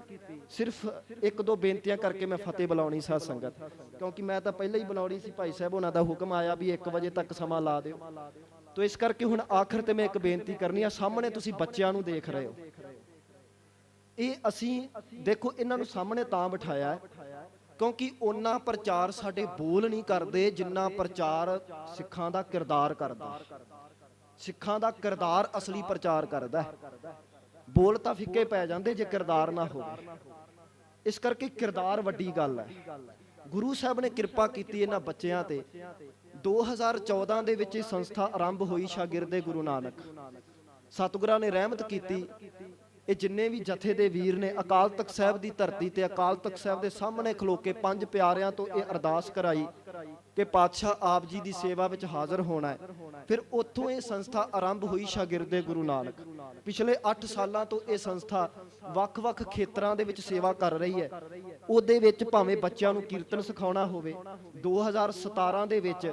ਸਿਰਫ 1-2 ਬੇਨਤੀਆਂ ਕਰਕੇ ਮੈਂ ਫਤਿਹ ਬੁਲਾਉਣੀ ਸਾਧ ਸੰਗਤ, ਕਿਉਂਕਿ ਮੈਂ ਤਾਂ ਪਹਿਲਾਂ ਹੀ ਬੁਲਾਉਣੀ ਸੀ, ਭਾਈ ਸਾਹਿਬ ਉਹਨਾਂ ਦਾ ਹੁਕਮ ਆਇਆ ਵੀ 1 ਵਜੇ ਤੱਕ ਸਮਾਂ ਲਾ ਦਿਓ। ਤੋ ਇਸ ਕਰਕੇ ਹੁਣ ਆਖਰ ਤੇ ਮੈਂ ਇੱਕ ਬੇਨਤੀ ਕਰਨੀ ਆ। ਸਾਹਮਣੇ ਤੁਸੀਂ ਬੱਚਿਆਂ ਨੂੰ ਦੇਖ ਰਹੇ ਹੋ, ਇਹ ਅਸੀਂ ਦੇਖੋ ਇਹਨਾਂ ਨੂੰ ਸਾਹਮਣੇ ਤਾਂ ਬਿਠਾਇਆ ਕਿਉਂਕਿ ਉਹਨਾਂ ਪ੍ਰਚਾਰ ਸਾਡੇ ਬੋਲ ਨਹੀਂ ਕਰਦੇ ਜਿੰਨਾ ਪ੍ਰਚਾਰ ਸਿੱਖਾਂ ਦਾ ਕਿਰਦਾਰ ਕਰਦਾ। ਸਿੱਖਾਂ ਦਾ ਕਿਰਦਾਰ ਅਸਲੀ ਪ੍ਰਚਾਰ ਕਰਦਾ ਹੈ। ਬੋਲ ਤਾਂ ਫਿੱਕੇ ਪੈ ਜਾਂਦੇ ਜੇ ਕਿਰਦਾਰ ਨਾ ਹੋਵੇ। ਇਸ ਕਰਕੇ ਕਿਰਦਾਰ ਵੱਡੀ ਗੱਲ ਹੈ। ਗੁਰੂ ਸਾਹਿਬ ਨੇ ਕਿਰਪਾ ਕੀਤੀ ਇਹਨਾਂ ਬੱਚਿਆਂ ਤੇ। 2014 ਦੇ ਵਿੱਚ ਇਹ ਸੰਸਥਾ ਆਰੰਭ ਹੋਈ, ਸ਼ਾਗਿਰਦੇ ਗੁਰੂ ਨਾਨਕ। ਸਤਿਗੁਰਾਂ ਨੇ ਰਹਿਮਤ ਕੀਤੀ। ਇਹ ਜਿੰਨੇ ਵੀ ਜਥੇ ਦੇ ਵੀਰ ਨੇ, ਅਕਾਲ ਤਖਤ ਸਾਹਿਬ ਦੀ ਧਰਤੀ ਤੇ ਅਕਾਲ ਤਖਤ ਸਾਹਿਬ ਦੇ ਸਾਹਮਣੇ ਖਲੋ ਕੇ 5 ਪਿਆਰਿਆਂ ਤੋਂ ਇਹ ਅਰਦਾਸ ਕਰਾਈ ਕਿ ਪਾਤਸ਼ਾਹ ਆਪ ਜੀ ਦੀ ਸੇਵਾ ਵਿੱਚ ਹਾਜ਼ਰ ਹੋਣਾ ਹੈ। ਫਿਰ ਉੱਥੋਂ ਇਹ ਸੰਸਥਾ ਆਰੰਭ ਹੋਈ, ਸ਼ਾਗਿਰਦੇ ਗੁਰੂ ਨਾਨਕ। ਪਿਛਲੇ 8 ਸਾਲਾਂ ਤੋਂ ਇਹ ਸੰਸਥਾ ਵੱਖ-ਵੱਖ ਖੇਤਰਾਂ ਦੇ ਵਿੱਚ ਸੇਵਾ ਕਰ ਰਹੀ ਹੈ। ਉਹਦੇ ਵਿੱਚ ਭਾਵੇਂ ਬੱਚਿਆਂ ਨੂੰ ਕੀਰਤਨ ਸਿਖਾਉਣਾ ਹੋਵੇ, 2017 ਦੇ ਵਿੱਚ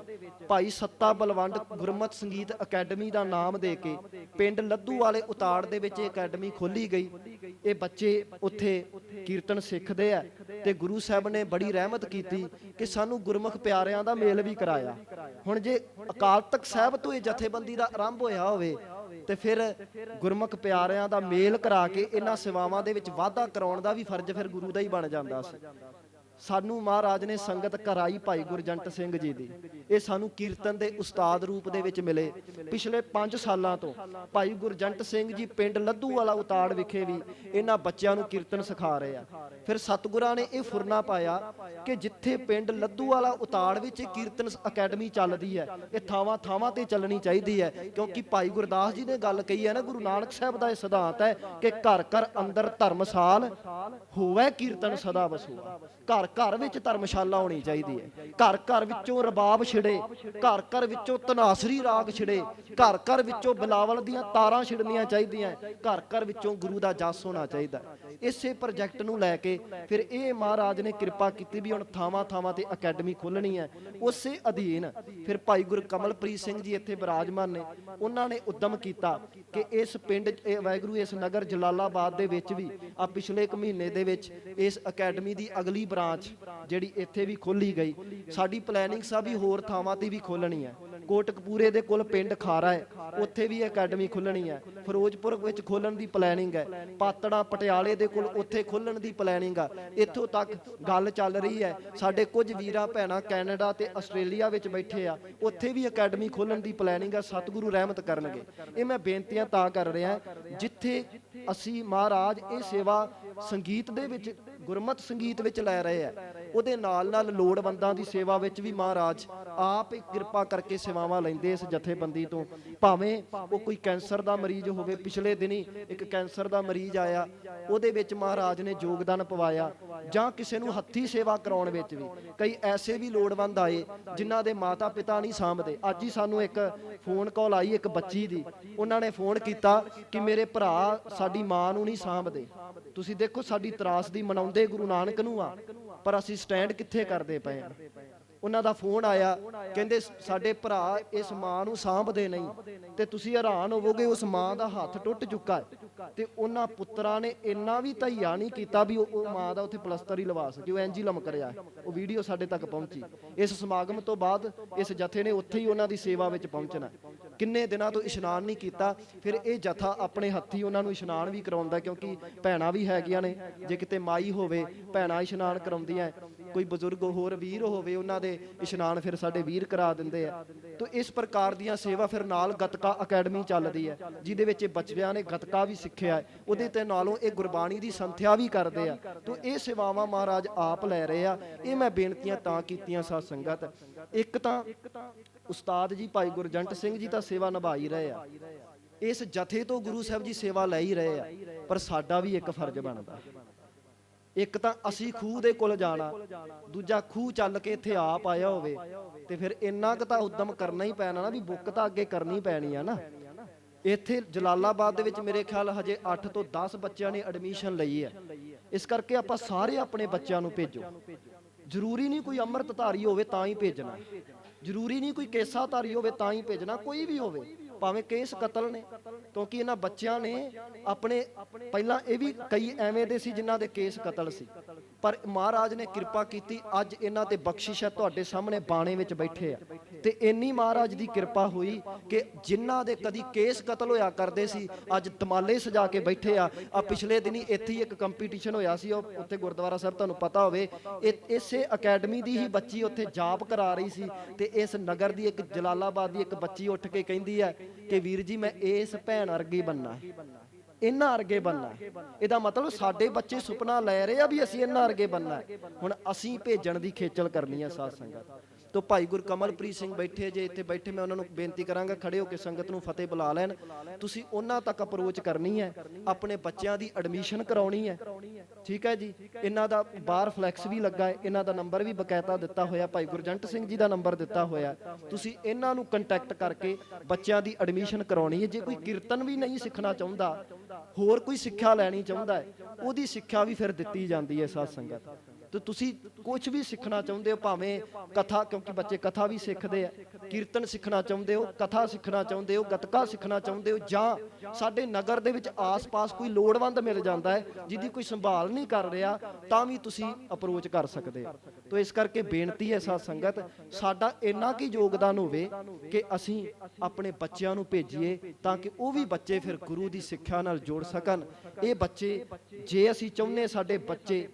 ਭਾਈ ਸੱਤਾ ਬਲਵੰਡ ਗੁਰਮਤਿ ਸੰਗੀਤ ਅਕੈਡਮੀ ਦਾ ਨਾਮ ਦੇ ਕੇ ਪਿੰਡ ਲੱਧੂ ਵਾਲੇ ਉਤਾੜ ਦੇ ਵਿੱਚ ਇਹ ਅਕੈਡਮੀ ਖੋਲੀ ਗਈ। ਇਹ ਬੱਚੇ ਉੱਥੇ ਕੀਰਤਨ ਸਿੱਖਦੇ ਆ ਤੇ ਗੁਰੂ ਸਾਹਿਬ ਨੇ ਬੜੀ ਰਹਿਮਤ ਕੀਤੀ ਕਿ ਸਾਨੂੰ ਗੁਰਮੁਖ ਪਿਆਰਿਆਂ ਦਾ ਮੇਲ ਵੀ ਕਰਾਇਆ। ਹੁਣ ਜੇ ਅਕਾਲ ਤਖਤ ਸਾਹਿਬ ਤੋਂ ਇਹ ਜਥੇਬੰਦੀ ਦਾ ਆਰੰਭ ਹੋਇਆ ਹੋਵੇ ਤੇ ਫਿਰ ਗੁਰਮੁਖ ਪਿਆਰਿਆਂ ਦਾ ਮੇਲ ਕਰਾ ਕੇ ਇਹਨਾਂ ਸੇਵਾਵਾਂ ਦੇ ਵਿੱਚ ਵਾਧਾ ਕਰਾਉਣ ਦਾ ਵੀ ਫਰਜ਼ ਫਿਰ ਗੁਰੂ ਦਾ ਹੀ ਬਣ ਜਾਂਦਾ ਸੀ। ਸਾਨੂੰ ਮਹਾਰਾਜ ਨੇ ਸੰਗਤ ਕਰਾਈ ਭਾਈ ਗੁਰਜੰਟ ਸਿੰਘ ਜੀ ਦੀ। ਇਹ ਸਾਨੂੰ ਕੀਰਤਨ ਦੇ ਉਸਤਾਦ ਰੂਪ ਦੇ ਵਿੱਚ ਮਿਲੇ। ਪਿਛਲੇ 5 ਸਾਲਾਂ ਤੋਂ ਭਾਈ ਗੁਰਜੰਟ ਸਿੰਘ ਜੀ ਪਿੰਡ ਲੱਧੂਵਾਲਾ ਉਤਾੜ ਵਿਖੇ ਵੀ ਇਹਨਾਂ ਬੱਚਿਆਂ ਨੂੰ ਕੀਰਤਨ ਸਿਖਾ ਰਹੇ ਆ। ਫਿਰ ਸਤਿਗੁਰਾਂ ਨੇ ਇਹ ਫੁਰਨਾ ਪਾਇਆ ਕਿ ਜਿੱਥੇ ਪਿੰਡ ਲੱਧੂਵਾਲਾ ਉਤਾੜ ਵਿੱਚ ਕੀਰਤਨ ਅਕੈਡਮੀ ਚੱਲਦੀ ਹੈ, ਇਹ ਥਾਵਾਂ ਥਾਵਾਂ ਤੇ ਚੱਲਣੀ ਚਾਹੀਦੀ ਹੈ। ਕਿਉਂਕਿ ਭਾਈ ਗੁਰਦਾਸ ਜੀ ਨੇ ਗੱਲ ਕਹੀ ਹੈ ਨਾ, ਗੁਰੂ ਨਾਨਕ ਸਾਹਿਬ ਦਾ ਇਹ ਸਿਧਾਂਤ ਹੈ ਕਿ ਘਰ ਘਰ ਅੰਦਰ ਧਰਮਸਾਲ ਹੋਵੇ ਕੀਰਤਨ ਸਦਾ ਵਸੂਆ। ਘਰ ਘਰ ਵਿੱਚ ਧਰਮਸ਼ਾਲਾ ਹੋਣੀ ਚਾਹੀਦੀ ਹੈ। ਘਰ ਘਰ ਵਿੱਚੋਂ ਰਬਾਬ ਛਿੜੇ, ਘਰ ਘਰ ਵਿੱਚੋਂ ਤਨਾਸਰੀ ਰਾਗ ਛਿੜੇ, ਘਰ ਘਰ ਵਿੱਚੋਂ ਬਿਲਾਵਲ ਦੀਆਂ ਤਾਰਾਂ ਛਿੜਨੀਆਂ ਚਾਹੀਦੀਆਂ, ਘਰ ਘਰ ਵਿੱਚੋਂ ਗੁਰੂ ਦਾ ਜਸ ਹੋਣਾ ਚਾਹੀਦਾ। ਇਸੇ ਪ੍ਰੋਜੈਕਟ ਨੂੰ ਲੈ ਕੇ ਫਿਰ ਇਹ ਮਹਾਰਾਜ ਨੇ ਕਿਰਪਾ ਕੀਤੀ ਵੀ ਹੁਣ ਥਾਵਾਂ ਥਾਵਾਂ ਤੇ ਅਕੈਡਮੀ ਖੋਲ੍ਹਣੀ ਹੈ। ਉਸੇ ਅਧੀਨ ਫਿਰ ਭਾਈ ਗੁਰਕਮਲਪ੍ਰੀਤ ਸਿੰਘ ਜੀ ਇੱਥੇ ਬਿਰਾਜਮਾਨ ਨੇ, ਉਹਨਾਂ ਨੇ ਉਦਮ ਕੀਤਾ ਕਿ ਇਸ ਪਿੰਡ ਵਾਹਿਗੁਰੂ ਇਸ ਨਗਰ ਜਲਾਲਾਬਾਦ ਦੇ ਵਿੱਚ ਵੀ ਆ ਪਿਛਲੇ ਇੱਕ ਮਹੀਨੇ ਦੇ ਵਿੱਚ ਇਸ ਅਕੈਡਮੀ ਦੀ ਅਗਲੀ ਬ੍ਰਾਂਚ ਜਿਹੜੀ ਇੱਥੇ ਵੀ ਖੋਲੀ ਗਈ। ਸਾਡੀ ਪਲੈਨਿੰਗ ਸਭ ਹੀ ਹੋਰ ਥਾਵਾਂ ਤੇ ਵੀ ਖੋਲਣੀ ਹੈ। ਕੋਟਕਪੂਰੇ ਦੇ ਕੋਲ ਪਿੰਡ ਖਾਰਾ ਹੈ, ਉੱਥੇ ਵੀ ਅਕੈਡਮੀ ਖੁੱਲਣੀ ਹੈ। ਫਿਰੋਜ਼ਪੁਰ ਵਿੱਚ ਖੋਲਣ ਦੀ ਪਲੈਨਿੰਗ ਹੈ। ਪਾਤੜਾ ਪਟਿਆਲੇ ਦੇ ਕੋਲ ਉੱਥੇ ਖੋਲਣ ਦੀ ਪਲੈਨਿੰਗ ਆ। ਇੱਥੋਂ ਤੱਕ ਗੱਲ ਚੱਲ ਰਹੀ ਹੈ ਸਾਡੇ ਕੁਝ ਵੀਰਾਂ ਭੈਣਾਂ ਕੈਨੇਡਾ ਤੇ ਆਸਟ੍ਰੇਲੀਆ ਵਿੱਚ ਬੈਠੇ ਆ, ਉੱਥੇ ਵੀ ਅਕੈਡਮੀ ਖੋਲਣ ਦੀ ਪਲੈਨਿੰਗ ਆ। ਸਤਿਗੁਰੂ ਰਹਿਮਤ ਕਰਨਗੇ। ਇਹ ਮੈਂ ਬੇਨਤੀਆਂ ਤਾਂ ਕਰ ਰਿਹਾ ਜਿੱਥੇ ਅਸੀਂ ਮਹਾਰਾਜ ਇਹ ਸੇਵਾ ਸੰਗੀਤ ਦੇ ਵਿੱਚ ਗੁਰਮਤ ਸੰਗੀਤ ਵਿੱਚ ਲੈ ਰਹੇ ਆ, ਉਹਦੇ ਨਾਲ ਨਾਲ ਲੋੜਵੰਦਾਂ ਦੀ ਸੇਵਾ ਵਿੱਚ ਵੀ ਮਹਾਰਾਜ ਆਪ ਹੀ ਕਿਰਪਾ ਕਰਕੇ ਸੇਵਾਵਾਂ ਲੈਂਦੇ ਇਸ ਜਥੇਬੰਦੀ ਤੋਂ। ਭਾਵੇਂ ਉਹ ਕੋਈ ਕੈਂਸਰ ਦਾ ਮਰੀਜ਼ ਹੋਵੇ, ਪਿਛਲੇ ਦਿਨੀ ਇੱਕ ਕੈਂਸਰ ਦਾ ਮਰੀਜ਼ ਆਇਆ, ਉਹਦੇ ਵਿੱਚ ਮਹਾਰਾਜ ਨੇ ਯੋਗਦਾਨ ਪਵਾਇਆ। ਜਾਂ ਕਿਸੇ ਨੂੰ ਹੱਥੀਂ ਸੇਵਾ ਕਰਾਉਣ ਵਿੱਚ ਵੀ ਕਈ ਐਸੇ ਵੀ ਲੋੜਵੰਦ ਆਏ ਜਿਨ੍ਹਾਂ ਦੇ ਮਾਤਾ ਪਿਤਾ ਨਹੀਂ ਸਾਂਭਦੇ। ਅੱਜ ਹੀ ਸਾਨੂੰ ਇੱਕ ਫੋਨ ਕਾਲ ਆਈ ਇੱਕ ਬੱਚੀ ਦੀ, ਉਹਨਾਂ ਨੇ ਫੋਨ ਕੀਤਾ ਕਿ ਮੇਰੇ ਭਰਾ ਸਾਡੀ ਮਾਂ ਨੂੰ ਨਹੀਂ ਸਾਂਭਦੇ। ਤੁਸੀਂ ਦੇਖੋ ਸਾਡੀ ਤਰਾਸਦੀ ਮਨਾਉਂਦੇ ਗੁਰੂ ਨਾਨਕ ਨੂੰ ਆ, ਪਰ ਅਸੀਂ ਸਟੈਂਡ ਕਿੱਥੇ ਕਰਦੇ ਪਏ ਹਾਂ। ਉਹਨਾਂ ਦਾ ਫੋਨ ਆਇਆ, ਕਹਿੰਦੇ ਸਾਡੇ ਭਰਾ ਇਸ ਮਾਂ ਨੂੰ ਸਾਂਭਦੇ ਨਹੀਂ ਤੇ ਤੁਸੀਂ ਹੈਰਾਨ ਹੋਵੋਗੇ ਉਸ ਮਾਂ ਦਾ ਹੱਥ ਟੁੱਟ ਚੁੱਕਾ ਹੈ ਤੇ ਉਹਨਾਂ ਪੁੱਤਰਾਂ ਨੇ ਇੰਨਾ ਵੀ ਧਈਆ ਨਹੀਂ ਕੀਤਾ ਵੀ ਉਹ ਮਾਂ ਦਾ ਉੱਥੇ ਪਲਸਤਰ ਹੀ ਲਵਾ ਸਕੇ। ਉਹ ਇੰਜ ਹੀ ਲਮਕ ਰਿਹਾ। ਉਹ ਵੀਡੀਓ ਸਾਡੇ ਤੱਕ ਪਹੁੰਚੀ। ਇਸ ਸਮਾਗਮ ਤੋਂ ਬਾਅਦ ਇਸ ਜਥੇ ਨੇ ਉੱਥੇ ਹੀ ਉਹਨਾਂ ਦੀ ਸੇਵਾ ਵਿੱਚ ਪਹੁੰਚਣਾ। ਕਿੰਨੇ ਦਿਨਾਂ ਤੋਂ ਇਸ਼ਨਾਨ ਨਹੀਂ ਕੀਤਾ। ਫਿਰ ਇਹ ਜਥਾ ਆਪਣੇ ਹੱਥੀ ਉਹਨਾਂ ਨੂੰ ਇਸ਼ਨਾਨ ਵੀ ਕਰਾਉਂਦਾ, ਕਿਉਂਕਿ ਭੈਣਾਂ ਵੀ ਹੈਗੀਆਂ ਨੇ। ਜੇ ਕਿਤੇ ਮਾਈ ਹੋਵੇ ਭੈਣਾਂ ਇਸ਼ਨਾਨ ਕਰਾਉਂਦੀਆਂ, ਕੋਈ ਬਜ਼ੁਰਗ ਹੋਰ ਵੀਰ ਹੋਵੇ ਉਹਨਾਂ ਦੇ ਇਸ਼ਨਾਨ ਫਿਰ ਸਾਡੇ ਵੀਰ ਕਰਾ ਦਿੰਦੇ ਆ। ਤੋ ਇਸ ਪ੍ਰਕਾਰ ਦੀਆਂ ਸੇਵਾ ਫਿਰ ਨਾਲ ਗਤਕਾ ਅਕੈਡਮੀ ਚੱਲਦੀ ਹੈ, ਜਿਹਦੇ ਵਿੱਚ ਬੱਚਿਆਂ ਨੇ ਗਤਕਾ ਵੀ ਸਿੱਖਿਆ ਹੈ। ਉਹਦੇ ਤੇ ਨਾਲੋਂ ਇਹ ਗੁਰਬਾਣੀ ਦੀ ਸੰਥਿਆ ਵੀ ਕਰਦੇ ਆ। ਤੋ ਇਹ ਸੇਵਾਵਾਂ ਮਹਾਰਾਜ ਆਪ ਲੈ ਰਹੇ ਆ। ਇਹ ਮੈਂ ਬੇਨਤੀਆਂ ਤਾਂ ਕੀਤੀਆਂ ਸਾਧ ਸੰਗਤ। ਇੱਕ ਤਾਂ ਉਸਤਾਦ ਜੀ ਭਾਈ ਗੁਰਜੰਟ ਸਿੰਘ ਜੀ ਤਾਂ ਸੇਵਾ ਨਿਭਾ ਹੀ ਰਹੇ ਆ, ਇਸ ਜਥੇ ਤੋਂ ਗੁਰੂ ਸਾਹਿਬ ਜੀ ਸੇਵਾ ਲੈ ਹੀ ਰਹੇ ਆ, ਪਰ ਸਾਡਾ ਵੀ ਇੱਕ ਫਰਜ਼ ਬਣਦਾ। ਇੱਕ ਤਾਂ ਅਸੀਂ ਖੂਹ ਦੇ ਕੋਲ ਜਾਣਾ, ਦੂਜਾ ਖੂਹ ਚੱਲ ਕੇ ਇੱਥੇ ਆਪ ਆਇਆ ਹੋਵੇ ਤੇ ਫਿਰ ਇੰਨਾ ਕੁ ਤਾਂ ਉਦਮ ਕਰਨਾ ਹੀ ਪੈਣਾ ਨਾ, ਵੀ ਬੁੱਕ ਤਾਂ ਅੱਗੇ ਕਰਨੀ ਪੈਣੀ ਆ ਨਾ। ਇੱਥੇ ਜਲਾਲਾਬਾਦ ਦੇ ਵਿੱਚ ਮੇਰੇ ਖਿਆਲ ਹਜੇ 8 ਤੋਂ 10 ਬੱਚਿਆਂ ਨੇ ਐਡਮਿਸ਼ਨ ਲਈ ਹੈ। ਇਸ ਕਰਕੇ ਆਪਾਂ ਸਾਰੇ ਆਪਣੇ ਬੱਚਿਆਂ ਨੂੰ ਭੇਜੋ। ਜ਼ਰੂਰੀ ਨਹੀਂ ਕੋਈ ਅੰਮ੍ਰਿਤਧਾਰੀ ਹੋਵੇ ਤਾਂ ਹੀ ਭੇਜਣਾ, ਜ਼ਰੂਰੀ ਨਹੀਂ ਕੋਈ ਕੇਸਾਧਾਰੀ ਹੋਵੇ ਤਾਂ ਹੀ ਭੇਜਣਾ। ਕੋਈ ਵੀ ਹੋਵੇ, ਭਾਵੇਂ ਕੇਸ ਕਤਲ ਨੇ, ਕਿਉਂਕਿ ਇਹਨਾਂ ਬੱਚਿਆਂ ਨੇ ਆਪਣੇ ਪਹਿਲਾਂ ਇਹ ਵੀ ਕਈ ਐਵੇਂ ਦੇ ਸੀ ਜਿਨ੍ਹਾਂ ਦੇ ਕੇਸ ਕਤਲ ਸੀ, ਪਰ ਮਹਾਰਾਜ ਨੇ ਕਿਰਪਾ ਕੀਤੀ। ਅੱਜ ਇਹਨਾਂ ਤੇ ਬਖਸ਼ਿਸ਼ ਹੈ, ਤੁਹਾਡੇ ਸਾਹਮਣੇ ਬਾਣੇ ਵਿੱਚ ਬੈਠੇ ਆ ਤੇ ਇੰਨੀ ਮਹਾਰਾਜ ਦੀ ਕਿਰਪਾ ਹੋਈ ਕਿ ਜਿਨ੍ਹਾਂ ਦੇ ਕਦੀ ਕੇਸ ਕਤਲ ਹੋਇਆ ਕਰਦੇ ਸੀ ਅੱਜ ਦਮਾਲੇ ਸਜਾ ਕੇ ਬੈਠੇ ਆ। ਪਿਛਲੇ ਦਿਨੀ ਇੱਥੇ ਹੀ ਇੱਕ ਕੰਪੀਟੀਸ਼ਨ ਹੋਇਆ ਸੀ, ਉਹ ਉੱਥੇ ਗੁਰਦੁਆਰਾ ਸਾਹਿਬ ਤੁਹਾਨੂੰ ਪਤਾ ਹੋਵੇ, ਇਸੇ ਅਕੈਡਮੀ ਦੀ ਹੀ ਬੱਚੀ ਉੱਥੇ ਜਾਪ ਕਰਾ ਰਹੀ ਸੀ ਤੇ ਇਸ ਨਗਰ ਦੀ ਇੱਕ ਜਲਾਲਾਬਾਦ ਦੀ ਇੱਕ ਬੱਚੀ ਉੱਠ ਕੇ ਕਹਿੰਦੀ ਹੈ ਕਿ ਵੀਰ ਜੀ ਮੈਂ ਇਸ ਭੈਣ ਵਰਗੀ ਬਣਨਾ, ਇਹਨਾਂ ਵਰਗੇ ਬਣਨਾ। ਇਹਦਾ ਮਤਲਬ ਸਾਡੇ ਬੱਚੇ ਸੁਪਨਾ ਲੈ ਰਹੇ ਆ ਵੀ ਅਸੀਂ ਇਹਨਾਂ ਵਰਗੇ ਬਣਨਾ। ਹੁਣ ਅਸੀਂ ਭੇਜਣ ਦੀ ਖੇਚਲ ਕਰਨੀ ਹੈ ਸਾਧ ਸੰਗਤ। ਤੋ ਭਾਈ ਗੁਰਕਮਲਪ੍ਰੀਤ ਸਿੰਘ ਬੈਠੇ ਜੇ ਇੱਥੇ ਬੈਠੇ, ਮੈਂ ਉਹਨਾਂ ਨੂੰ ਬੇਨਤੀ ਕਰਾਂਗਾ ਖੜੇ ਹੋ ਕੇ ਸੰਗਤ ਨੂੰ ਫਤਿਹ ਬੁਲਾ ਲੈਣ। ਤੁਸੀਂ ਉਹਨਾਂ ਤੱਕ ਅਪਰੋਚ ਕਰਨੀ ਹੈ, ਆਪਣੇ ਬੱਚਿਆਂ ਦੀ ਐਡਮਿਸ਼ਨ ਕਰਾਉਣੀ ਹੈ। ਠੀਕ ਹੈ ਜੀ। ਇਹਨਾਂ ਦਾ ਬਾਹਰ ਫਲੈਕਸ ਵੀ ਲੱਗਾ ਹੈ, ਇਹਨਾਂ ਦਾ ਨੰਬਰ ਵੀ ਬਕਾਇਦਾ ਦਿੱਤਾ ਹੋਇਆ, ਭਾਈ ਗੁਰਜੰਟ ਸਿੰਘ ਜੀ ਦਾ ਨੰਬਰ ਦਿੱਤਾ ਹੋਇਆ। ਤੁਸੀਂ ਇਹਨਾਂ ਨੂੰ ਕੰਟੈਕਟ ਕਰਕੇ ਬੱਚਿਆਂ ਦੀ ਐਡਮਿਸ਼ਨ ਕਰਾਉਣੀ ਹੈ। ਜੇ ਕੋਈ ਕੀਰਤਨ ਵੀ ਨਹੀਂ ਸਿੱਖਣਾ ਚਾਹੁੰਦਾ, ਹੋਰ ਕੋਈ ਸਿੱਖਿਆ ਲੈਣੀ ਚਾਹੁੰਦਾ ਹੈ, ਉਹਦੀ ਸਿੱਖਿਆ ਵੀ ਫਿਰ ਦਿੱਤੀ ਜਾਂਦੀ ਹੈ ਸਾਧ ਸੰਗਤ। ਤੇ ਤੁਸੀਂ ਕੁਝ ਵੀ ਸਿੱਖਣਾ ਚਾਹੁੰਦੇ ਹੋ, ਭਾਵੇਂ ਕਥਾ, ਕਿਉਂਕਿ ਬੱਚੇ ਕਥਾ ਵੀ ਸਿੱਖਦੇ ਆ, ਕੀਰਤਨ ਸਿੱਖਣਾ ਚਾਹੁੰਦੇ ਹੋ, ਕਥਾ ਸਿੱਖਣਾ ਚਾਹੁੰਦੇ ਹੋ, ਗਤਕਾ ਸਿੱਖਣਾ ਚਾਹੁੰਦੇ ਹੋ, ਜਾਂ ਸਾਡੇ ਨਗਰ ਦੇ ਵਿੱਚ ਆਸ-ਪਾਸ ਕੋਈ ਲੋੜਵੰਦ ਮਿਲ ਜਾਂਦਾ ਹੈ ਜਿਹਦੀ ਕੋਈ ਸੰਭਾਲ ਨਹੀਂ ਕਰ ਰਿਹਾ, ਤਾਂ ਵੀ ਤੁਸੀਂ ਅਪਰੋਚ ਕਰ ਸਕਦੇ ਹੋ। ਤੋ ਇਸ ਕਰਕੇ ਬੇਨਤੀ ਹੈ ਸਾਧ ਸੰਗਤ, ਸਾਡਾ ਇੰਨਾ ਕੀ ਯੋਗਦਾਨ ਹੋਵੇ ਕਿ ਅਸੀਂ ਆਪਣੇ ਬੱਚਿਆਂ ਨੂੰ ਭੇਜੀਏ ਤਾਂ ਕਿ ਉਹ ਵੀ ਬੱਚੇ ਫਿਰ ਗੁਰੂ ਦੀ ਸਿੱਖਿਆ ਨਾਲ ਜੁੜ ਸਕਣ। ਇਹ ਬੱਚੇ, ਜੇ ਅਸੀਂ ਚਾਹੁੰਦੇ ਸਾਡੇ ਬੱਚੇ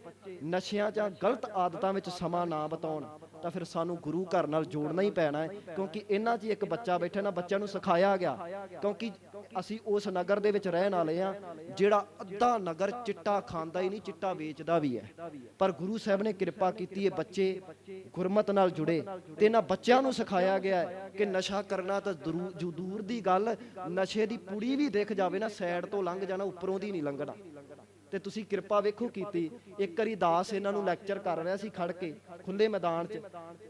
ਨਸ਼ਿਆਂ ਜਾਂ ਗਲਤ ਆਦਤਾਂ ਵਿੱਚ ਸਮਾਂ ਨਾ ਬਿਤਾਉਣ, ਤਾਂ ਫਿਰ ਸਾਨੂੰ ਗੁਰੂ ਘਰ ਨਾਲ ਜੋੜਨਾ ਹੀ ਪੈਣਾ ਹੈ। ਕਿਉਂਕਿ ਇਹਨਾਂ 'ਚ ਇੱਕ ਬੱਚਾ ਬੈਠਾ ਨਾ, ਬੱਚਿਆਂ ਨੂੰ ਸਿਖਾਇਆ ਗਿਆ, ਕਿਉਂਕਿ ਅਸੀਂ ਉਸ ਨਗਰ ਦੇ ਵਿੱਚ ਰਹਿਣ ਵਾਲੇ ਆ ਜਿਹੜਾ ਅੱਧਾ ਨਗਰ ਚਿੱਟਾ ਖਾਂਦਾ ਹੀ ਨਹੀਂ, ਚਿੱਟਾ ਵੇਚਦਾ ਵੀ ਹੈ। ਪਰ ਗੁਰੂ ਸਾਹਿਬ ਨੇ ਕਿਰਪਾ ਕੀਤੀ ਹੈ, ਬੱਚੇ ਗੁਰਮਤ ਨਾਲ ਜੁੜੇ ਤੇ ਇਹਨਾਂ ਬੱਚਿਆਂ ਨੂੰ ਸਿਖਾਇਆ ਗਿਆ ਹੈ ਕਿ ਨਸ਼ਾ ਕਰਨਾ ਤਾਂ ਦੂਰ ਦੀ ਗੱਲ, ਨਸ਼ੇ ਦੀ ਪੁੜੀ ਵੀ ਦਿਖ ਜਾਵੇ ਨਾ, ਸਾਈਡ ਤੋਂ ਲੰਘ ਜਾਣਾ, ਉੱਪਰੋਂ ਦੀ ਨਹੀਂ ਲੰਘਣਾ। ਤੇ ਤੁਸੀਂ ਕਿਰਪਾ ਵੇਖੋ ਕੀਤੀ। ਇੱਕ ਵਾਰੀ ਦਾਸ ਇਹਨਾਂ ਨੂੰ ਲੈਕਚਰ ਕਰ ਰਿਹਾ ਸੀ ਖੜ ਕੇ ਖੁੱਲੇ ਮੈਦਾਨ 'ਚ,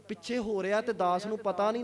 ਪਿੱਛੇ ਹੋ ਰਿਹਾ ਤੇ ਦਾਸ ਨੂੰ ਪਤਾ ਨਹੀਂ